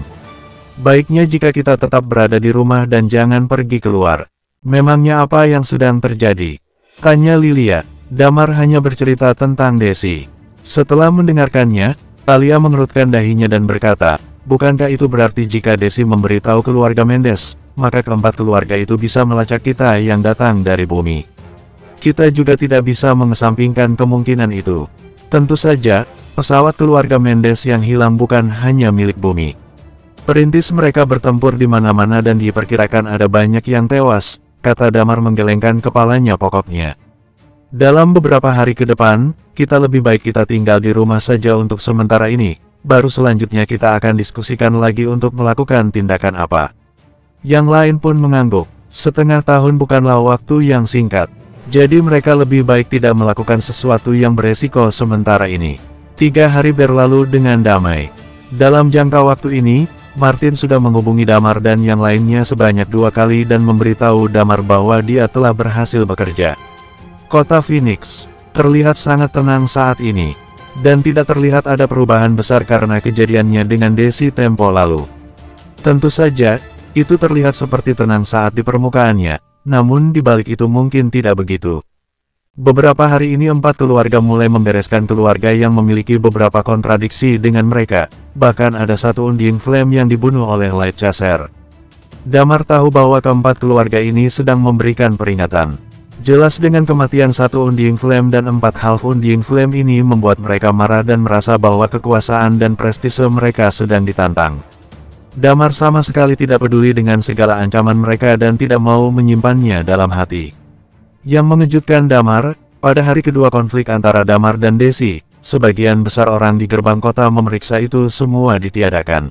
Baiknya jika kita tetap berada di rumah dan jangan pergi keluar." "Memangnya apa yang sedang terjadi?" tanya Lilia. Damar hanya bercerita tentang Desi. Setelah mendengarkannya, Talia mengerutkan dahinya dan berkata, "Bukankah itu berarti jika Desi memberitahu keluarga Mendes, maka keempat keluarga itu bisa melacak kita yang datang dari bumi? Kita juga tidak bisa mengesampingkan kemungkinan itu. Tentu saja, pesawat keluarga Mendes yang hilang bukan hanya milik bumi. Perintis mereka bertempur di mana-mana dan diperkirakan ada banyak yang tewas," kata Damar menggelengkan kepalanya pokoknya. "Dalam beberapa hari ke depan, kita lebih baik kita tinggal di rumah saja untuk sementara ini. Baru selanjutnya kita akan diskusikan lagi untuk melakukan tindakan apa." Yang lain pun mengangguk. Setengah tahun bukanlah waktu yang singkat. Jadi mereka lebih baik tidak melakukan sesuatu yang beresiko sementara ini. 3 hari berlalu dengan damai. Dalam jangka waktu ini, Martin sudah menghubungi Damar dan yang lainnya sebanyak 2 kali dan memberitahu Damar bahwa dia telah berhasil bekerja. Kota Phoenix terlihat sangat tenang saat ini. Dan tidak terlihat ada perubahan besar karena kejadiannya dengan Desi tempo lalu. Tentu saja, itu terlihat seperti tenang saat di permukaannya, namun di balik itu mungkin tidak begitu. Beberapa hari ini 4 keluarga mulai membereskan keluarga yang memiliki beberapa kontradiksi dengan mereka, bahkan ada 1 Unding Flame yang dibunuh oleh Light Chaser. Damar tahu bahwa keempat keluarga ini sedang memberikan peringatan. Jelas dengan kematian 1 Unding Flame dan 4 Half Unding Flame ini membuat mereka marah dan merasa bahwa kekuasaan dan prestise mereka sedang ditantang. Damar sama sekali tidak peduli dengan segala ancaman mereka dan tidak mau menyimpannya dalam hati. Yang mengejutkan Damar, pada hari kedua konflik antara Damar dan Desi, sebagian besar orang di gerbang kota memeriksa itu semua ditiadakan.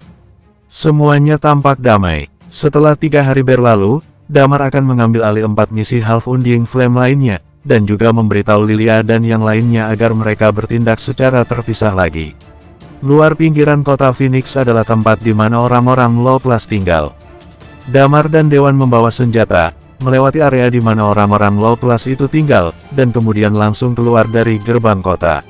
Semuanya tampak damai. Setelah 3 hari berlalu, Damar akan mengambil alih 4 misi Half Unding Flame lainnya, dan juga memberitahu Lilia dan yang lainnya agar mereka bertindak secara terpisah lagi. Luar pinggiran kota Phoenix adalah tempat di mana orang-orang low class tinggal. Damar dan Dewan membawa senjata, melewati area di mana orang-orang low class itu tinggal, dan kemudian langsung keluar dari gerbang kota.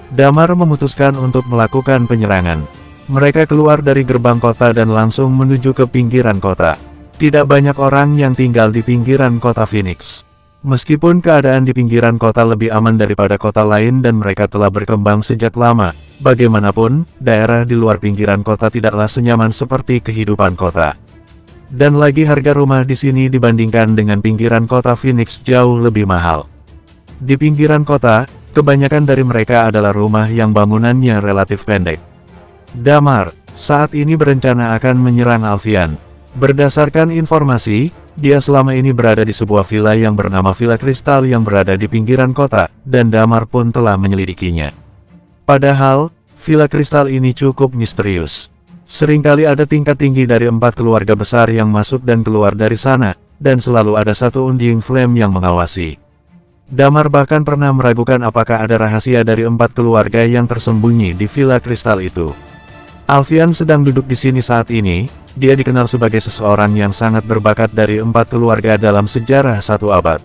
Damar memutuskan untuk melakukan penyerangan. Mereka keluar dari gerbang kota dan langsung menuju ke pinggiran kota. Tidak banyak orang yang tinggal di pinggiran kota Phoenix. Meskipun keadaan di pinggiran kota lebih aman daripada kota lain dan mereka telah berkembang sejak lama, bagaimanapun, daerah di luar pinggiran kota tidaklah senyaman seperti kehidupan kota. Dan lagi harga rumah di sini dibandingkan dengan pinggiran kota Phoenix jauh lebih mahal. Di pinggiran kota, kebanyakan dari mereka adalah rumah yang bangunannya relatif pendek. Damar saat ini berencana akan menyerang Alfian. Berdasarkan informasi, dia selama ini berada di sebuah villa yang bernama Villa Kristal yang berada di pinggiran kota, dan Damar pun telah menyelidikinya. Padahal, Villa Kristal ini cukup misterius. Seringkali ada tingkat tinggi dari 4 keluarga besar yang masuk dan keluar dari sana, dan selalu ada 1 Unding Flame yang mengawasi. Damar bahkan pernah meragukan apakah ada rahasia dari 4 keluarga yang tersembunyi di Villa Kristal itu. Alfian sedang duduk di sini saat ini. Dia dikenal sebagai seseorang yang sangat berbakat dari 4 keluarga dalam sejarah 1 abad.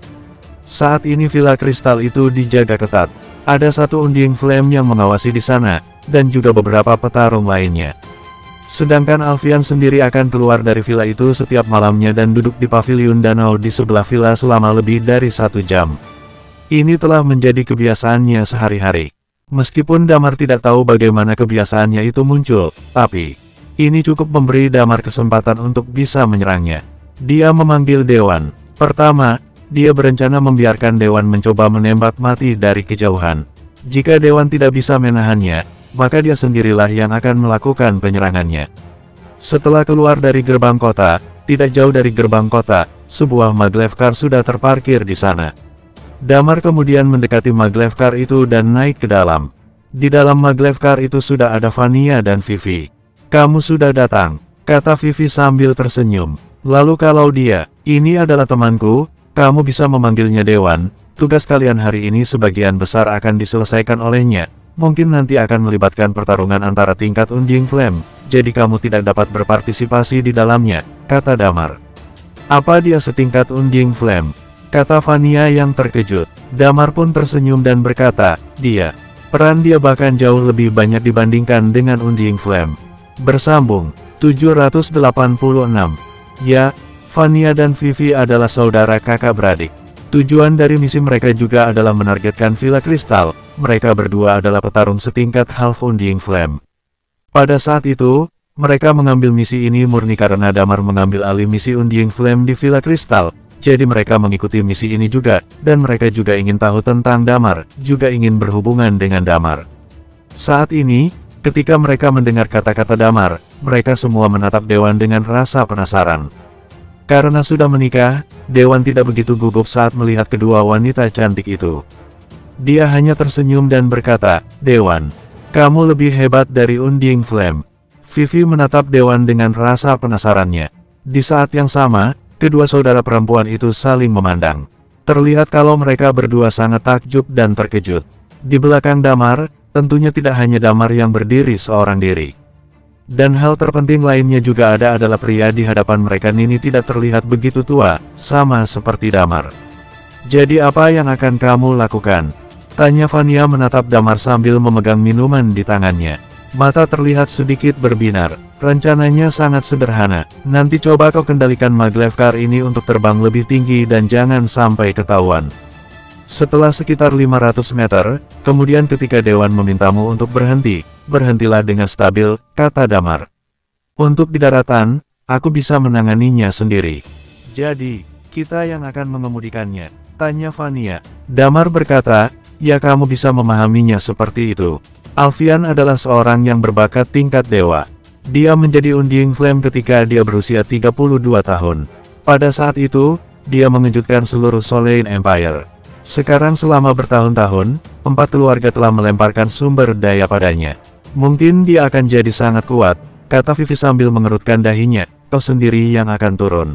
Saat ini villa kristal itu dijaga ketat. Ada satu Undying Flame yang mengawasi di sana, dan juga beberapa petarung lainnya. Sedangkan Alfian sendiri akan keluar dari villa itu setiap malamnya dan duduk di pavilion danau di sebelah villa selama lebih dari 1 jam. Ini telah menjadi kebiasaannya sehari-hari. Meskipun Damar tidak tahu bagaimana kebiasaannya itu muncul, tapi ini cukup memberi Damar kesempatan untuk bisa menyerangnya. Dia memanggil Dewan. Pertama, dia berencana membiarkan Dewan mencoba menembak mati dari kejauhan. Jika Dewan tidak bisa menahannya, maka dia sendirilah yang akan melakukan penyerangannya. Setelah keluar dari gerbang kota, tidak jauh dari gerbang kota, sebuah maglev car sudah terparkir di sana. Damar kemudian mendekati maglev car itu dan naik ke dalam. Di dalam maglev car itu sudah ada Vania dan Vivi. "Kamu sudah datang," kata Vivi sambil tersenyum. "Lalu kalau dia, ini adalah temanku, kamu bisa memanggilnya Dewan. Tugas kalian hari ini sebagian besar akan diselesaikan olehnya. Mungkin nanti akan melibatkan pertarungan antara tingkat Undying Flame, jadi kamu tidak dapat berpartisipasi di dalamnya," kata Damar. "Apa dia setingkat Undying Flame?" kata Vania yang terkejut. Damar pun tersenyum dan berkata, peran dia bahkan jauh lebih banyak dibandingkan dengan Undying Flame. Bersambung, 786. Ya, Vania dan Vivi adalah saudara kakak beradik. Tujuan dari misi mereka juga adalah menargetkan Villa Kristal. Mereka berdua adalah petarung setingkat Half Undying Flame. Pada saat itu, mereka mengambil misi ini murni karena Damar mengambil alih misi Undying Flame di Villa Kristal. Jadi mereka mengikuti misi ini juga, dan mereka juga ingin tahu tentang Damar, juga ingin berhubungan dengan Damar. Saat ini, ketika mereka mendengar kata-kata Damar, mereka semua menatap Dewan dengan rasa penasaran. Karena sudah menikah, Dewan tidak begitu gugup saat melihat kedua wanita cantik itu. Dia hanya tersenyum dan berkata, "Dewan, kamu lebih hebat dari Undying Flame." Vivi menatap Dewan dengan rasa penasarannya. Di saat yang sama, kedua saudara perempuan itu saling memandang. Terlihat kalau mereka berdua sangat takjub dan terkejut. Di belakang Damar, tentunya tidak hanya Damar yang berdiri seorang diri. Dan hal terpenting lainnya juga adalah pria di hadapan mereka ini tidak terlihat begitu tua, sama seperti Damar. "Jadi apa yang akan kamu lakukan?" tanya Vania menatap Damar sambil memegang minuman di tangannya. Mata terlihat sedikit berbinar. "Rencananya sangat sederhana. Nanti coba kau kendalikan maglev car ini untuk terbang lebih tinggi dan jangan sampai ketahuan." Setelah sekitar 500 meter, kemudian ketika Dewan memintamu untuk berhenti, berhentilah dengan stabil, kata Damar. "Untuk di daratan, aku bisa menanganinya sendiri." "Jadi, kita yang akan mengemudikannya?" tanya Vania. Damar berkata, "Ya kamu bisa memahaminya seperti itu. Alfian adalah seorang yang berbakat tingkat dewa. Dia menjadi Undying Flame ketika dia berusia 32 tahun. Pada saat itu, dia mengejutkan seluruh Solane Empire. Sekarang selama bertahun-tahun, 4 keluarga telah melemparkan sumber daya padanya. Mungkin dia akan jadi sangat kuat," kata Vivi sambil mengerutkan dahinya. "Kau sendiri yang akan turun.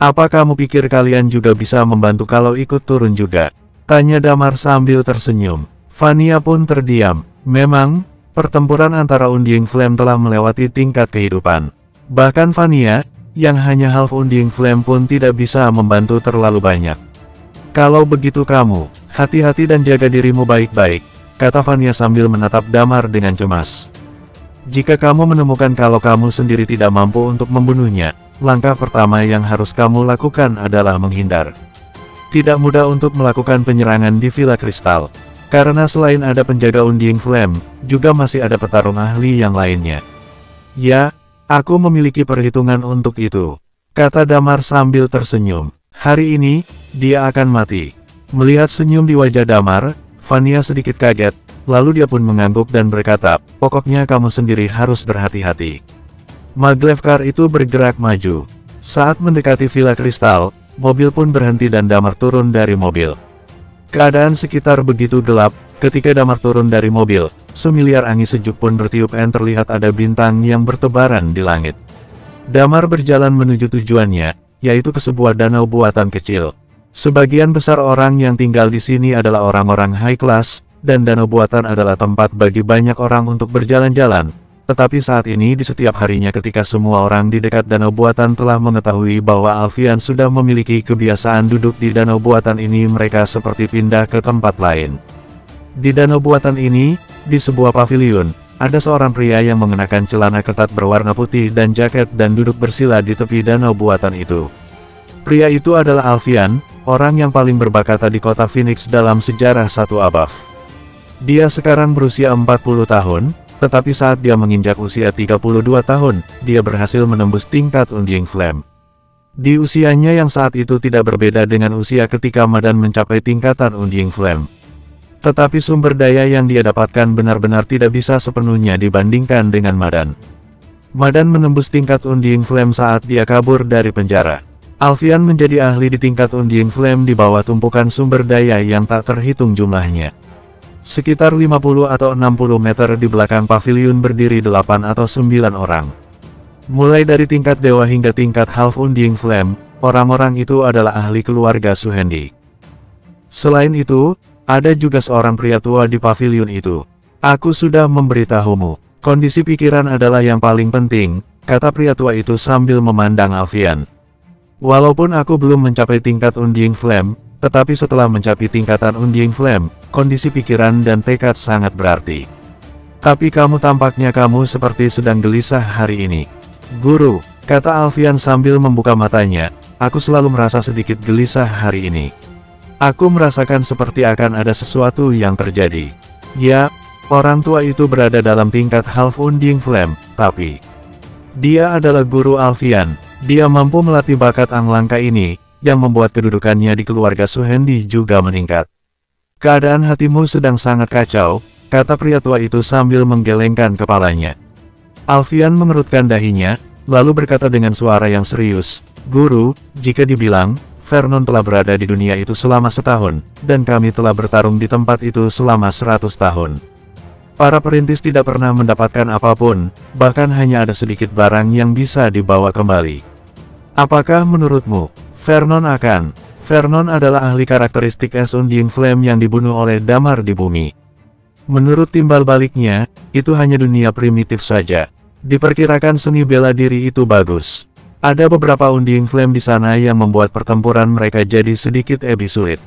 Apa kamu pikir kalian juga bisa membantu kalau ikut turun juga?" tanya Damar sambil tersenyum. Vania pun terdiam. Memang, pertempuran antara Undying Flame telah melewati tingkat kehidupan. Bahkan Vania, yang hanya half Undying Flame pun tidak bisa membantu terlalu banyak. "Kalau begitu kamu, hati-hati dan jaga dirimu baik-baik," kata Vania sambil menatap Damar dengan cemas. "Jika kamu menemukan kalau kamu sendiri tidak mampu untuk membunuhnya, langkah pertama yang harus kamu lakukan adalah menghindar. Tidak mudah untuk melakukan penyerangan di Villa Kristal. Karena selain ada penjaga Undying Flame, juga masih ada petarung ahli yang lainnya." "Ya, aku memiliki perhitungan untuk itu," kata Damar sambil tersenyum. "Hari ini, dia akan mati." Melihat senyum di wajah Damar, Vania sedikit kaget, lalu dia pun mengangguk dan berkata, "Pokoknya kamu sendiri harus berhati-hati." Maglev car itu bergerak maju. Saat mendekati Villa Kristal, mobil pun berhenti dan Damar turun dari mobil. Keadaan sekitar begitu gelap, ketika Damar turun dari mobil, semiliar angin sejuk pun bertiup dan terlihat ada bintang yang bertebaran di langit. Damar berjalan menuju tujuannya, yaitu ke sebuah danau buatan kecil. Sebagian besar orang yang tinggal di sini adalah orang-orang high class, dan danau buatan adalah tempat bagi banyak orang untuk berjalan-jalan. Tetapi saat ini di setiap harinya ketika semua orang di dekat danau buatan telah mengetahui bahwa Alfian sudah memiliki kebiasaan duduk di danau buatan ini, mereka seperti pindah ke tempat lain. Di danau buatan ini, di sebuah paviliun, ada seorang pria yang mengenakan celana ketat berwarna putih dan jaket dan duduk bersila di tepi danau buatan itu. Pria itu adalah Alfian, orang yang paling berbakat di kota Phoenix dalam sejarah satu abad. Dia sekarang berusia 40 tahun, tetapi saat dia menginjak usia 32 tahun, dia berhasil menembus tingkat Undying Flame. Di usianya yang saat itu tidak berbeda dengan usia ketika Madan mencapai tingkatan Undying Flame. Tetapi sumber daya yang dia dapatkan benar-benar tidak bisa sepenuhnya dibandingkan dengan Madan. Madan menembus tingkat Undying Flame saat dia kabur dari penjara. Alfian menjadi ahli di tingkat Undying Flame di bawah tumpukan sumber daya yang tak terhitung jumlahnya. Sekitar 50 atau 60 meter di belakang paviliun berdiri 8 atau 9 orang. Mulai dari tingkat dewa hingga tingkat half Undying Flame, orang-orang itu adalah ahli keluarga Suhendi. Selain itu, ada juga seorang pria tua di paviliun itu. Aku sudah memberitahumu, kondisi pikiran adalah yang paling penting, kata pria tua itu sambil memandang Alfian. Walaupun aku belum mencapai tingkat Undying Flame, tetapi setelah mencapai tingkatan Undying Flame, kondisi pikiran dan tekad sangat berarti. Tapi kamu tampaknya seperti sedang gelisah hari ini. Guru, kata Alfian sambil membuka matanya, aku selalu merasa sedikit gelisah hari ini. Aku merasakan seperti akan ada sesuatu yang terjadi. Ya, orang tua itu berada dalam tingkat half Undying Flame, tapi dia adalah guru Alfian. Dia mampu melatih bakat Ang Langka ini, yang membuat kedudukannya di keluarga Suhendi juga meningkat. Keadaan hatimu sedang sangat kacau, kata pria tua itu sambil menggelengkan kepalanya. Alfian mengerutkan dahinya, lalu berkata dengan suara yang serius, Guru, jika dibilang, Vernon telah berada di dunia itu selama setahun, dan kami telah bertarung di tempat itu selama 100 tahun. Para perintis tidak pernah mendapatkan apapun, bahkan hanya ada sedikit barang yang bisa dibawa kembali. Apakah menurutmu, Vernon adalah ahli karakteristik es Undying Flame yang dibunuh oleh Damar di bumi? Menurut timbal baliknya, itu hanya dunia primitif saja. Diperkirakan seni bela diri itu bagus. Ada beberapa Undying Flame di sana yang membuat pertempuran mereka jadi sedikit lebih sulit.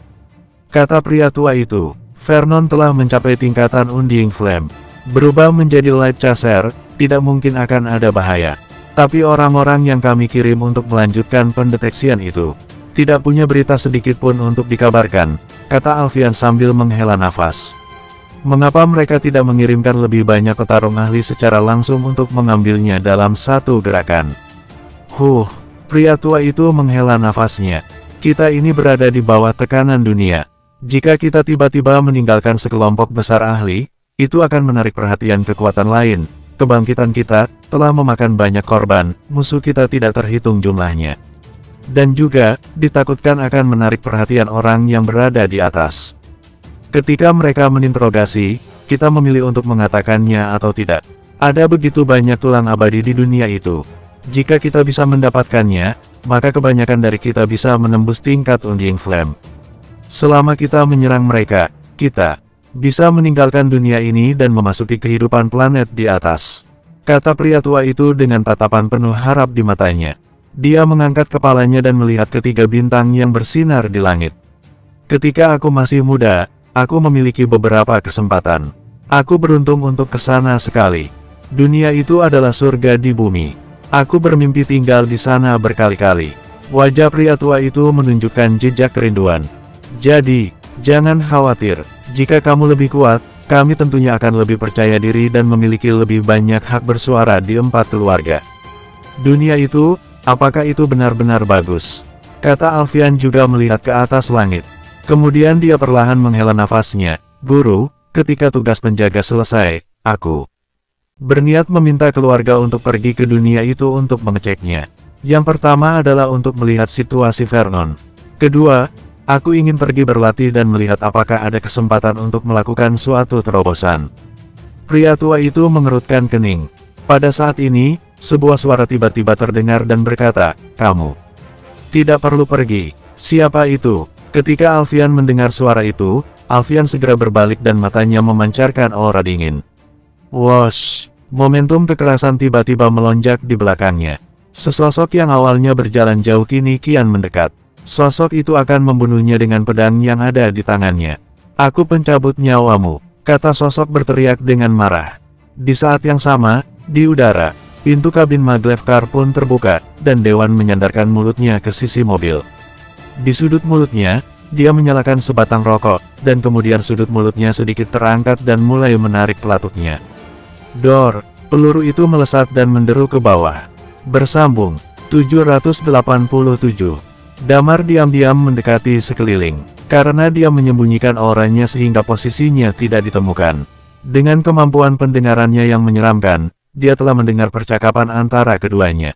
Kata pria tua itu, Vernon telah mencapai tingkatan Undying Flame. Berubah menjadi Light Chaser, tidak mungkin akan ada bahaya. Tapi orang-orang yang kami kirim untuk melanjutkan pendeteksian itu, tidak punya berita sedikit pun untuk dikabarkan, kata Alfian sambil menghela nafas. Mengapa mereka tidak mengirimkan lebih banyak petarung ahli secara langsung untuk mengambilnya dalam satu gerakan? Pria tua itu menghela nafasnya. Kita ini berada di bawah tekanan dunia. Jika kita tiba-tiba meninggalkan sekelompok besar ahli, itu akan menarik perhatian kekuatan lain. Kebangkitan kita telah memakan banyak korban, musuh kita tidak terhitung jumlahnya. Dan juga, ditakutkan akan menarik perhatian orang yang berada di atas. Ketika mereka meninterogasi, kita memilih untuk mengatakannya atau tidak. Ada begitu banyak tulang abadi di dunia itu. Jika kita bisa mendapatkannya, maka kebanyakan dari kita bisa menembus tingkat Undying Flame. Selama kita menyerang mereka, kita bisa meninggalkan dunia ini dan memasuki kehidupan planet di atas. Kata pria tua itu dengan tatapan penuh harap di matanya. Dia mengangkat kepalanya dan melihat ketiga bintang yang bersinar di langit. Ketika aku masih muda, aku memiliki beberapa kesempatan. Aku beruntung untuk ke sana sekali. Dunia itu adalah surga di bumi. Aku bermimpi tinggal di sana berkali-kali. Wajah pria tua itu menunjukkan jejak kerinduan. Jadi, jangan khawatir. Jika kamu lebih kuat, kami tentunya akan lebih percaya diri dan memiliki lebih banyak hak bersuara di 4 keluarga. Dunia itu, apakah itu benar-benar bagus? Kata Alfian juga melihat ke atas langit. Kemudian dia perlahan menghela nafasnya. Guru, ketika tugas penjaga selesai, aku berniat meminta keluarga untuk pergi ke dunia itu untuk mengeceknya. Yang pertama adalah untuk melihat situasi Vernon. Kedua, aku ingin pergi berlatih dan melihat apakah ada kesempatan untuk melakukan suatu terobosan. Pria tua itu mengerutkan kening. Pada saat ini, sebuah suara tiba-tiba terdengar dan berkata, kamu tidak perlu pergi. Siapa itu? Ketika Alfian mendengar suara itu, Alfian segera berbalik dan matanya memancarkan aura dingin. Wosh! Momentum kekerasan tiba-tiba melonjak di belakangnya. Sesosok yang awalnya berjalan jauh kini kian mendekat. Sosok itu akan membunuhnya dengan pedang yang ada di tangannya. "Aku pencabut nyawamu," kata sosok berteriak dengan marah. Di saat yang sama, di udara, pintu kabin maglev car pun terbuka, dan Dewan menyandarkan mulutnya ke sisi mobil. Di sudut mulutnya, dia menyalakan sebatang rokok, dan kemudian sudut mulutnya sedikit terangkat dan mulai menarik pelatuknya. Dor, peluru itu melesat dan menderu ke bawah. Bersambung, 787. Damar diam-diam mendekati sekeliling, karena dia menyembunyikan auranya sehingga posisinya tidak ditemukan. Dengan kemampuan pendengarannya yang menyeramkan, dia telah mendengar percakapan antara keduanya.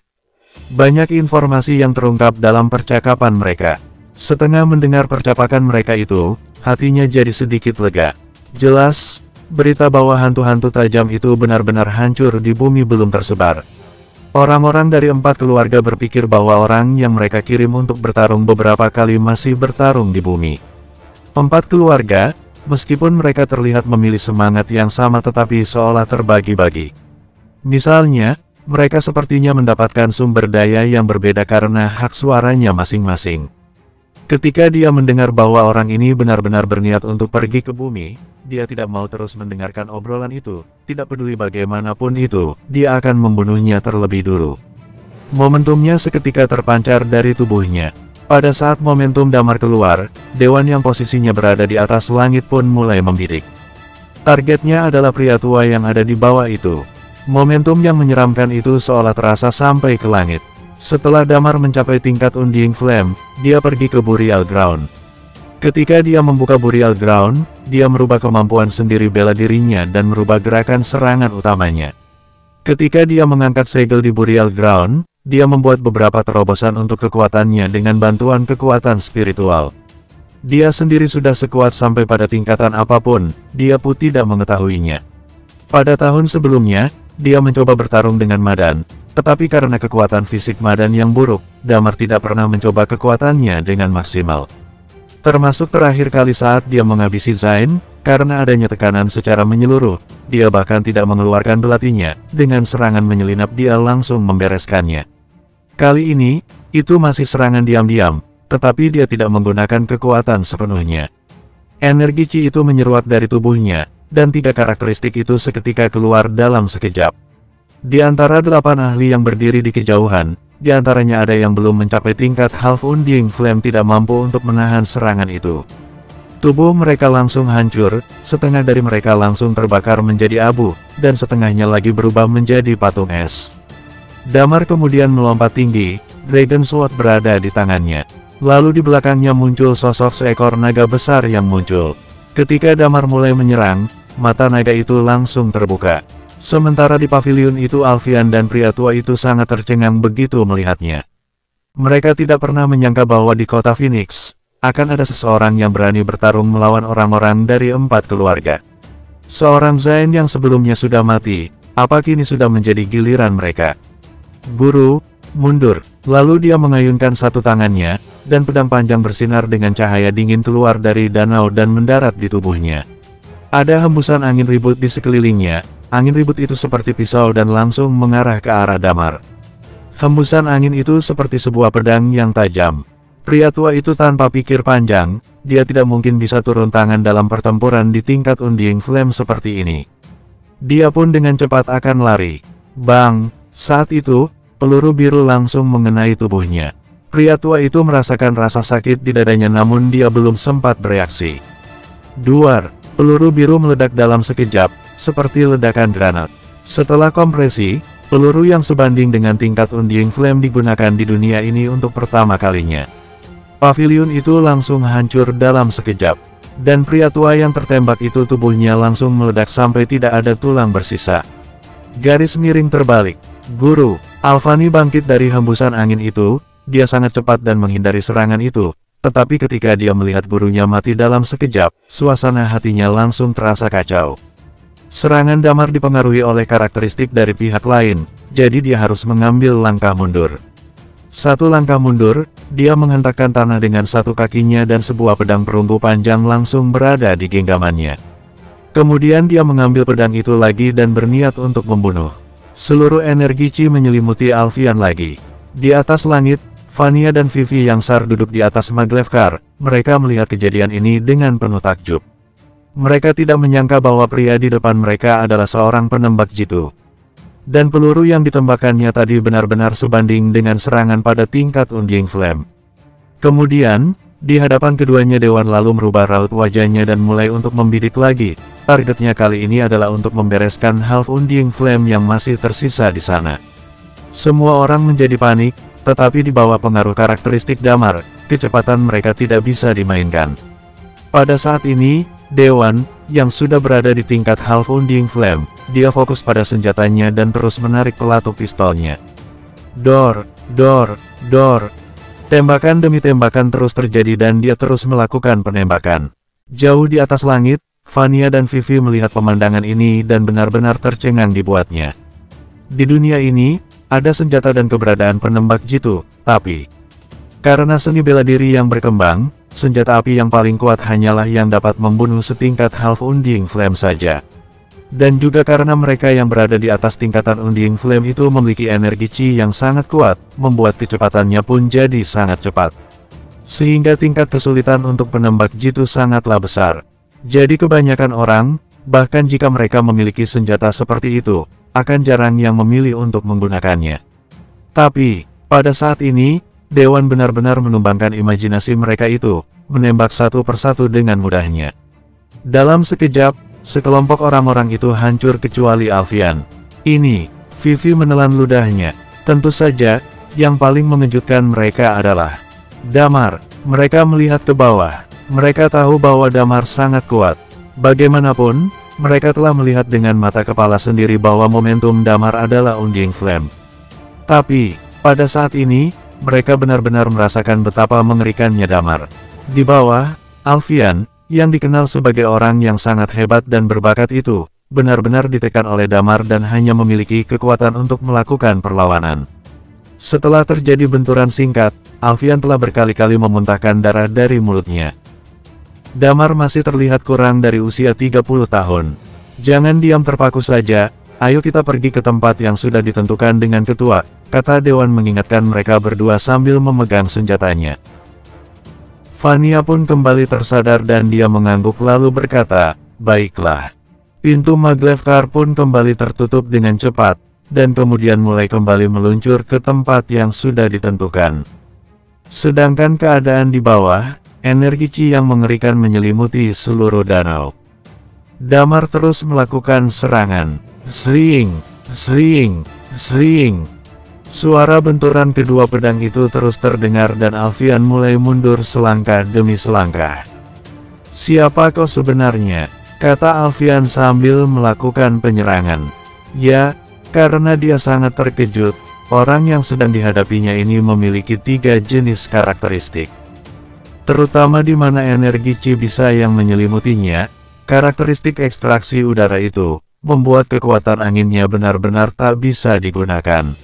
Banyak informasi yang terungkap dalam percakapan mereka. Setengah mendengar percakapan mereka itu, hatinya jadi sedikit lega. Jelas, berita bahwa hantu-hantu tajam itu benar-benar hancur di bumi belum tersebar. Orang-orang dari 4 keluarga berpikir bahwa orang yang mereka kirim untuk bertarung beberapa kali masih bertarung di bumi. 4 keluarga, meskipun mereka terlihat memilih semangat yang sama tetapi seolah terbagi-bagi. Misalnya, mereka sepertinya mendapatkan sumber daya yang berbeda karena hak suaranya masing-masing. Ketika dia mendengar bahwa orang ini benar-benar berniat untuk pergi ke bumi, dia tidak mau terus mendengarkan obrolan itu. Tidak peduli bagaimanapun itu, dia akan membunuhnya terlebih dulu. Momentumnya seketika terpancar dari tubuhnya. Pada saat momentum damar keluar, Dewan yang posisinya berada di atas langit pun mulai membidik. Targetnya adalah pria tua yang ada di bawah itu. Momentum yang menyeramkan itu seolah terasa sampai ke langit. Setelah damar mencapai tingkat Undying Flame, dia pergi ke Burial Ground. Ketika dia membuka Burial Ground, dia merubah kemampuan sendiri bela dirinya dan merubah gerakan serangan utamanya. Ketika dia mengangkat segel di Burial Ground, dia membuat beberapa terobosan untuk kekuatannya dengan bantuan kekuatan spiritual. Dia sendiri sudah sekuat sampai pada tingkatan apapun, dia pun tidak mengetahuinya. Pada tahun sebelumnya, dia mencoba bertarung dengan Madan. Tetapi karena kekuatan fisik Madan yang buruk, Damar tidak pernah mencoba kekuatannya dengan maksimal. Termasuk terakhir kali saat dia menghabisi Zain, karena adanya tekanan secara menyeluruh, dia bahkan tidak mengeluarkan belatinya, dengan serangan menyelinap dia langsung membereskannya. Kali ini, itu masih serangan diam-diam, tetapi dia tidak menggunakan kekuatan sepenuhnya. Energi Qi itu menyeruak dari tubuhnya, dan 3 karakteristik itu seketika keluar dalam sekejap. Di antara 8 ahli yang berdiri di kejauhan, di antaranya ada yang belum mencapai tingkat Half Undying Flame tidak mampu untuk menahan serangan itu. Tubuh mereka langsung hancur, setengah dari mereka langsung terbakar menjadi abu, dan setengahnya lagi berubah menjadi patung es. Damar kemudian melompat tinggi, Dragon Sword berada di tangannya. Lalu di belakangnya muncul sosok seekor naga besar yang muncul. Ketika Damar mulai menyerang, mata naga itu langsung terbuka. Sementara di pavilion itu Alfian dan pria tua itu sangat tercengang begitu melihatnya. Mereka tidak pernah menyangka bahwa di kota Phoenix, akan ada seseorang yang berani bertarung melawan orang-orang dari 4 keluarga. Seorang Zain yang sebelumnya sudah mati, apa kini sudah menjadi giliran mereka. "Guru, mundur." Lalu dia mengayunkan satu tangannya, dan pedang panjang bersinar dengan cahaya dingin keluar dari danau dan mendarat di tubuhnya. Ada hembusan angin ribut di sekelilingnya. Angin ribut itu seperti pisau dan langsung mengarah ke arah Damar. Hembusan angin itu seperti sebuah pedang yang tajam. Pria tua itu tanpa pikir panjang, dia tidak mungkin bisa turun tangan dalam pertempuran di tingkat Undying Flame seperti ini. Dia pun dengan cepat akan lari. Bang! Saat itu, peluru biru langsung mengenai tubuhnya. Pria tua itu merasakan rasa sakit di dadanya namun dia belum sempat bereaksi. Duar! Peluru biru meledak dalam sekejap, seperti ledakan granat. Setelah kompresi, peluru yang sebanding dengan tingkat Undying Flame digunakan di dunia ini untuk pertama kalinya. Pavilion itu langsung hancur dalam sekejap, dan pria tua yang tertembak itu tubuhnya langsung meledak sampai tidak ada tulang bersisa. Garis miring terbalik. Guru, Alfani bangkit dari hembusan angin itu, dia sangat cepat dan menghindari serangan itu. Tetapi ketika dia melihat gurunya mati dalam sekejap, suasana hatinya langsung terasa kacau. Serangan Damar dipengaruhi oleh karakteristik dari pihak lain, jadi dia harus mengambil langkah mundur. Satu langkah mundur, dia menghentakkan tanah dengan satu kakinya dan sebuah pedang perunggu panjang langsung berada di genggamannya. Kemudian dia mengambil pedang itu lagi dan berniat untuk membunuh. Seluruh energi Qi menyelimuti Alfian lagi. Di atas langit, Vania dan Vivi yang SAR duduk di atas Maglevkar. Mereka melihat kejadian ini dengan penuh takjub. Mereka tidak menyangka bahwa pria di depan mereka adalah seorang penembak jitu. Dan peluru yang ditembakkannya tadi benar-benar sebanding dengan serangan pada tingkat Undying Flame. Kemudian, di hadapan keduanya Dewan lalu merubah raut wajahnya dan mulai untuk membidik lagi. Targetnya kali ini adalah untuk membereskan Half Undying Flame yang masih tersisa di sana. Semua orang menjadi panik, tetapi di bawah pengaruh karakteristik damar, kecepatan mereka tidak bisa dimainkan. Pada saat ini, Dewan, yang sudah berada di tingkat Half Undying Flame, dia fokus pada senjatanya dan terus menarik pelatuk pistolnya. Dor, dor, dor. Tembakan demi tembakan terus terjadi dan dia terus melakukan penembakan. Jauh di atas langit, Vania dan Vivi melihat pemandangan ini dan benar-benar tercengang dibuatnya. Di dunia ini, ada senjata dan keberadaan penembak jitu, tapi karena seni bela diri yang berkembang, senjata api yang paling kuat hanyalah yang dapat membunuh setingkat Half Undying Flame saja. Dan juga karena mereka yang berada di atas tingkatan Undying Flame itu memiliki energi Qi yang sangat kuat, membuat kecepatannya pun jadi sangat cepat. Sehingga tingkat kesulitan untuk penembak jitu sangatlah besar. Jadi kebanyakan orang, bahkan jika mereka memiliki senjata seperti itu, akan jarang yang memilih untuk menggunakannya. Tapi, pada saat ini, Dewan benar-benar menumbangkan imajinasi mereka itu, menembak satu persatu dengan mudahnya. Dalam sekejap, sekelompok orang-orang itu hancur kecuali Alfian. Ini, Vivi menelan ludahnya. Tentu saja, yang paling mengejutkan mereka adalah Damar. Mereka melihat ke bawah. Mereka tahu bahwa Damar sangat kuat. Bagaimanapun, mereka telah melihat dengan mata kepala sendiri bahwa momentum Damar adalah Undying Flame. Tapi, pada saat ini, mereka benar-benar merasakan betapa mengerikannya Damar. Di bawah, Alfian, yang dikenal sebagai orang yang sangat hebat dan berbakat itu, benar-benar ditekan oleh Damar dan hanya memiliki kekuatan untuk melakukan perlawanan. Setelah terjadi benturan singkat, Alfian telah berkali-kali memuntahkan darah dari mulutnya. Damar masih terlihat kurang dari usia 30 tahun. Jangan diam terpaku saja, ayo kita pergi ke tempat yang sudah ditentukan dengan ketua, kata Dewan mengingatkan mereka berdua sambil memegang senjatanya. Vania pun kembali tersadar dan dia mengangguk lalu berkata, baiklah. Pintu Maglevkar pun kembali tertutup dengan cepat, dan kemudian mulai kembali meluncur ke tempat yang sudah ditentukan. Sedangkan keadaan di bawah, energi Qi yang mengerikan menyelimuti seluruh danau. Damar terus melakukan serangan. Sering, sering, sering. Suara benturan kedua pedang itu terus terdengar dan Alfian mulai mundur selangkah demi selangkah. Siapa kau sebenarnya? Kata Alfian sambil melakukan penyerangan. Ya, karena dia sangat terkejut, orang yang sedang dihadapinya ini memiliki 3 jenis karakteristik. Terutama di mana energi Qi bisa yang menyelimutinya, karakteristik ekstraksi udara itu, membuat kekuatan anginnya benar-benar tak bisa digunakan.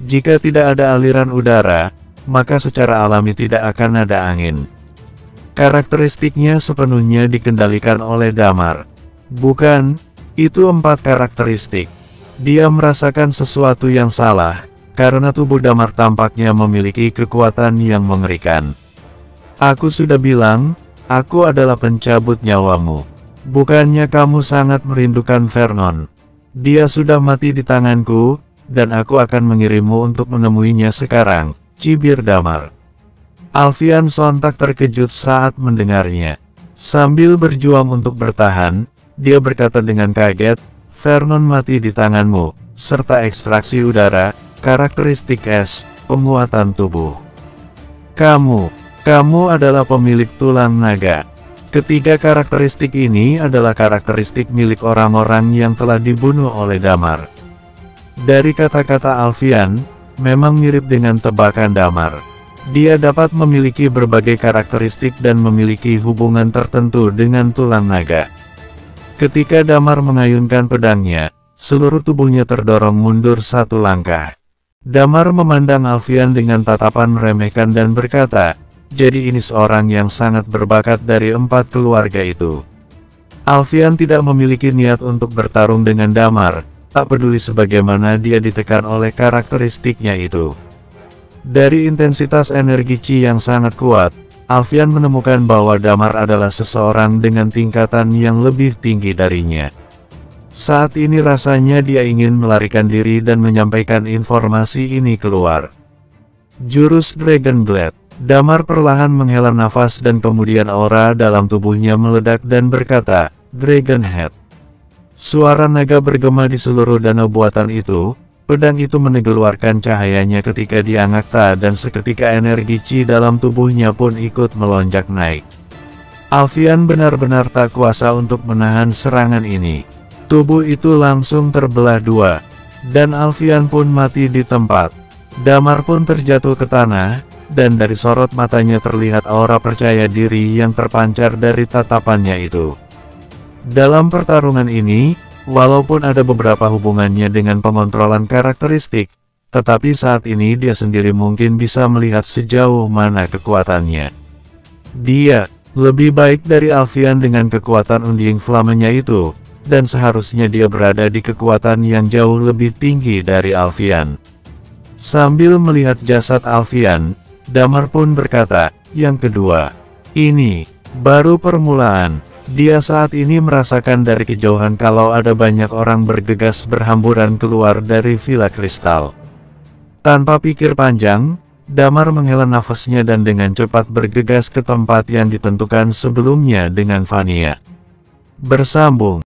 Jika tidak ada aliran udara, maka secara alami tidak akan ada angin. Karakteristiknya sepenuhnya dikendalikan oleh Damar. Bukan, itu 4 karakteristik. Dia merasakan sesuatu yang salah, karena tubuh Damar tampaknya memiliki kekuatan yang mengerikan. Aku sudah bilang, aku adalah pencabut nyawamu. Bukannya kamu sangat merindukan Vernon? Dia sudah mati di tanganku, dan aku akan mengirimmu untuk menemuinya sekarang, cibir Damar. Alfian sontak terkejut saat mendengarnya. Sambil berjuang untuk bertahan, dia berkata dengan kaget, Vernon mati di tanganmu, serta ekstraksi udara, karakteristik es, penguatan tubuh. Kamu adalah pemilik tulang naga. Ketiga karakteristik ini adalah karakteristik milik orang-orang yang telah dibunuh oleh Damar. Dari kata-kata Alfian, memang mirip dengan tebakan Damar. Dia dapat memiliki berbagai karakteristik dan memiliki hubungan tertentu dengan tulang naga. Ketika Damar mengayunkan pedangnya, seluruh tubuhnya terdorong mundur 1 langkah. Damar memandang Alfian dengan tatapan meremehkan dan berkata, jadi ini seorang yang sangat berbakat dari 4 keluarga itu. Alfian tidak memiliki niat untuk bertarung dengan Damar, tak peduli sebagaimana dia ditekan oleh karakteristiknya itu. Dari intensitas energi Qi yang sangat kuat, Alfian menemukan bahwa Damar adalah seseorang dengan tingkatan yang lebih tinggi darinya. Saat ini rasanya dia ingin melarikan diri dan menyampaikan informasi ini keluar. Jurus Dragon Blade. Damar perlahan menghela nafas dan kemudian aura dalam tubuhnya meledak dan berkata, Dragon Head. Suara naga bergema di seluruh danau buatan itu. Pedang itu mengeluarkan cahayanya ketika diangkat dan seketika energi Qi dalam tubuhnya pun ikut melonjak naik. Alfian benar-benar tak kuasa untuk menahan serangan ini. Tubuh itu langsung terbelah dua, dan Alfian pun mati di tempat. Damar pun terjatuh ke tanah, dan dari sorot matanya terlihat aura percaya diri yang terpancar dari tatapannya itu. Dalam pertarungan ini, walaupun ada beberapa hubungannya dengan pengontrolan karakteristik, tetapi saat ini dia sendiri mungkin bisa melihat sejauh mana kekuatannya. Dia lebih baik dari Alfian dengan kekuatan unding flamenya itu, dan seharusnya dia berada di kekuatan yang jauh lebih tinggi dari Alfian. Sambil melihat jasad Alfian, Damar pun berkata, yang kedua, ini baru permulaan. Dia saat ini merasakan dari kejauhan kalau ada banyak orang bergegas berhamburan keluar dari Villa Kristal. Tanpa pikir panjang, Damar menghela nafasnya dan dengan cepat bergegas ke tempat yang ditentukan sebelumnya dengan Vania. Bersambung.